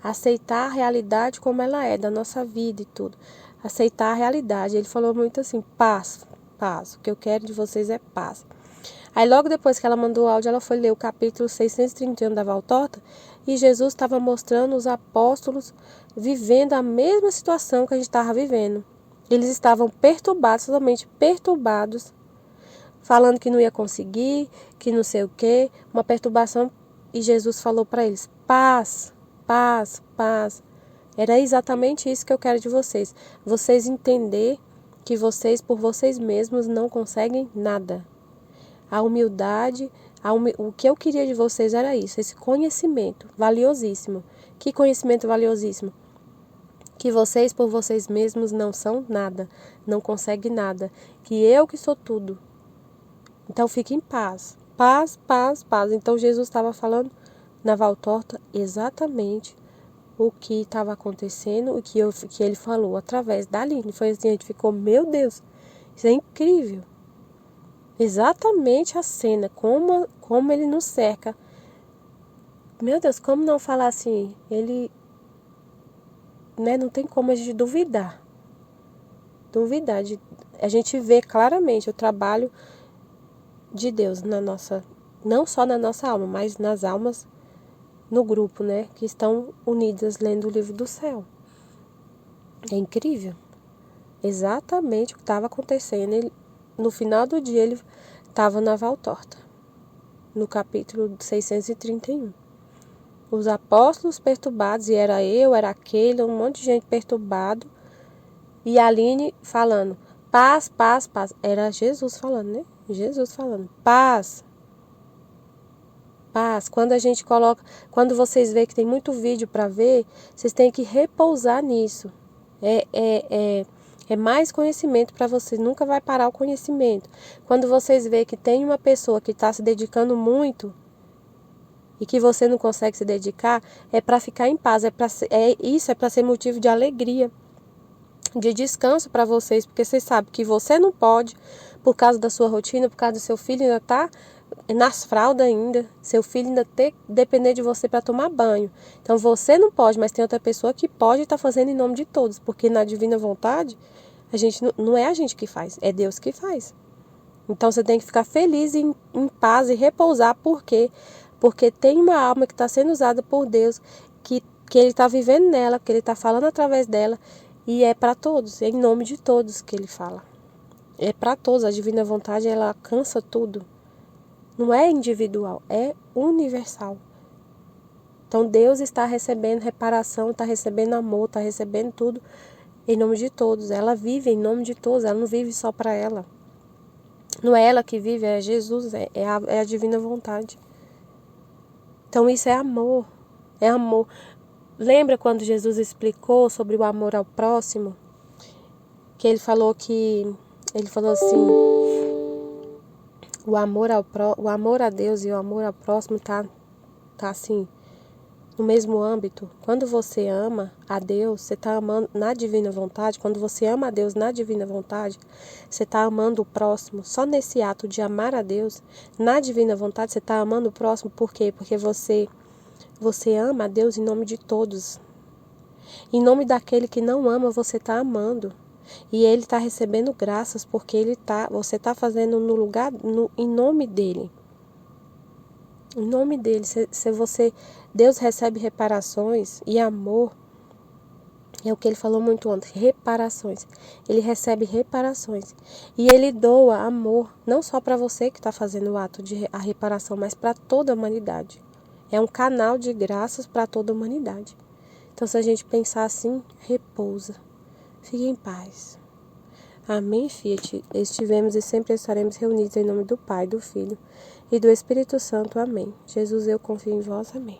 Aceitar a realidade como ela é, da nossa vida e tudo. Aceitar a realidade. Ele falou muito assim, paz. O que eu quero de vocês é paz. Aí logo depois que ela mandou o áudio, ela foi ler o capítulo 631 da Valtorta, e Jesus estava mostrando os apóstolos vivendo a mesma situação que a gente estava vivendo. Eles estavam perturbados, totalmente perturbados, falando que não ia conseguir, que não sei o quê, uma perturbação, e Jesus falou para eles, paz. Era exatamente isso que eu quero de vocês. Vocês entender que vocês, por vocês mesmos, não conseguem nada. A humildade, o que eu queria de vocês era isso, esse conhecimento valiosíssimo. Que conhecimento valiosíssimo? Que vocês por vocês mesmos não são nada, não conseguem nada. Que eu que sou tudo. Então fique em paz. Paz. Então Jesus estava falando na Valtorta exatamente o que estava acontecendo, o que ele falou através da Aline. Foi assim, a gente ficou, meu Deus, isso é incrível. Exatamente a cena, como ele nos cerca. Meu Deus, como não falar assim? Ele, né, não tem como a gente duvidar. A gente vê claramente o trabalho de Deus na nossa, não só na nossa alma, mas nas almas no grupo, né, que estão unidas lendo o livro do céu. É incrível. Exatamente o que estava acontecendo. No final do dia, ele estava na Valtorta, no capítulo 631. Os apóstolos perturbados, e era eu, era aquele, um monte de gente perturbado, E a Aline falando, paz, paz, paz. Era Jesus falando, né? Jesus falando, paz, paz. Quando a gente coloca, quando vocês veem que tem muito vídeo para ver, vocês têm que repousar nisso. É mais conhecimento para vocês, nunca vai parar o conhecimento. Quando vocês veem que tem uma pessoa que está se dedicando muito e que você não consegue se dedicar, é para ficar em paz, isso é para ser motivo de alegria, de descanso para vocês, porque vocês sabem que você não pode, por causa da sua rotina, por causa do seu filho ainda tá nas fraldas ainda, seu filho ainda depender de você para tomar banho. Então você não pode, mas tem outra pessoa que pode estar fazendo em nome de todos, porque na divina vontade, a gente não é a gente que faz, é Deus que faz. Então você tem que ficar feliz, em paz e repousar, por quê? Porque tem uma alma que está sendo usada por Deus, que Ele está vivendo nela, que Ele está falando através dela, e é para todos, é em nome de todos que Ele fala. É para todos, a divina vontade, ela alcança tudo. Não é individual, é universal. Então Deus está recebendo reparação, está recebendo amor, está recebendo tudo em nome de todos. Ela vive em nome de todos, ela não vive só para ela. Não é ela que vive, é Jesus, é a divina vontade. Então isso é amor, é amor. Lembra quando Jesus explicou sobre o amor ao próximo? Que ele falou assim, o amor a Deus e o amor ao próximo tá assim, no mesmo âmbito. Quando você ama a Deus, você está amando na divina vontade. Quando você ama a Deus na divina vontade, você está amando o próximo. Só nesse ato de amar a Deus na divina vontade, você está amando o próximo. Por quê? Porque você ama a Deus em nome de todos. Em nome daquele que não ama, você está amando. E ele está recebendo graças porque você está fazendo em nome dele. Em nome dele, Deus recebe reparações e amor, é o que ele falou muito ontem, reparações. Ele recebe reparações e ele doa amor, não só para você que está fazendo o ato de a reparação, mas para toda a humanidade. É um canal de graças para toda a humanidade. Então, se a gente pensar assim, repousa, fique em paz. Amém, Fiat. Estivemos e sempre estaremos reunidos em nome do Pai, do Filho e do Espírito Santo. Amém. Jesus, eu confio em vós. Amém.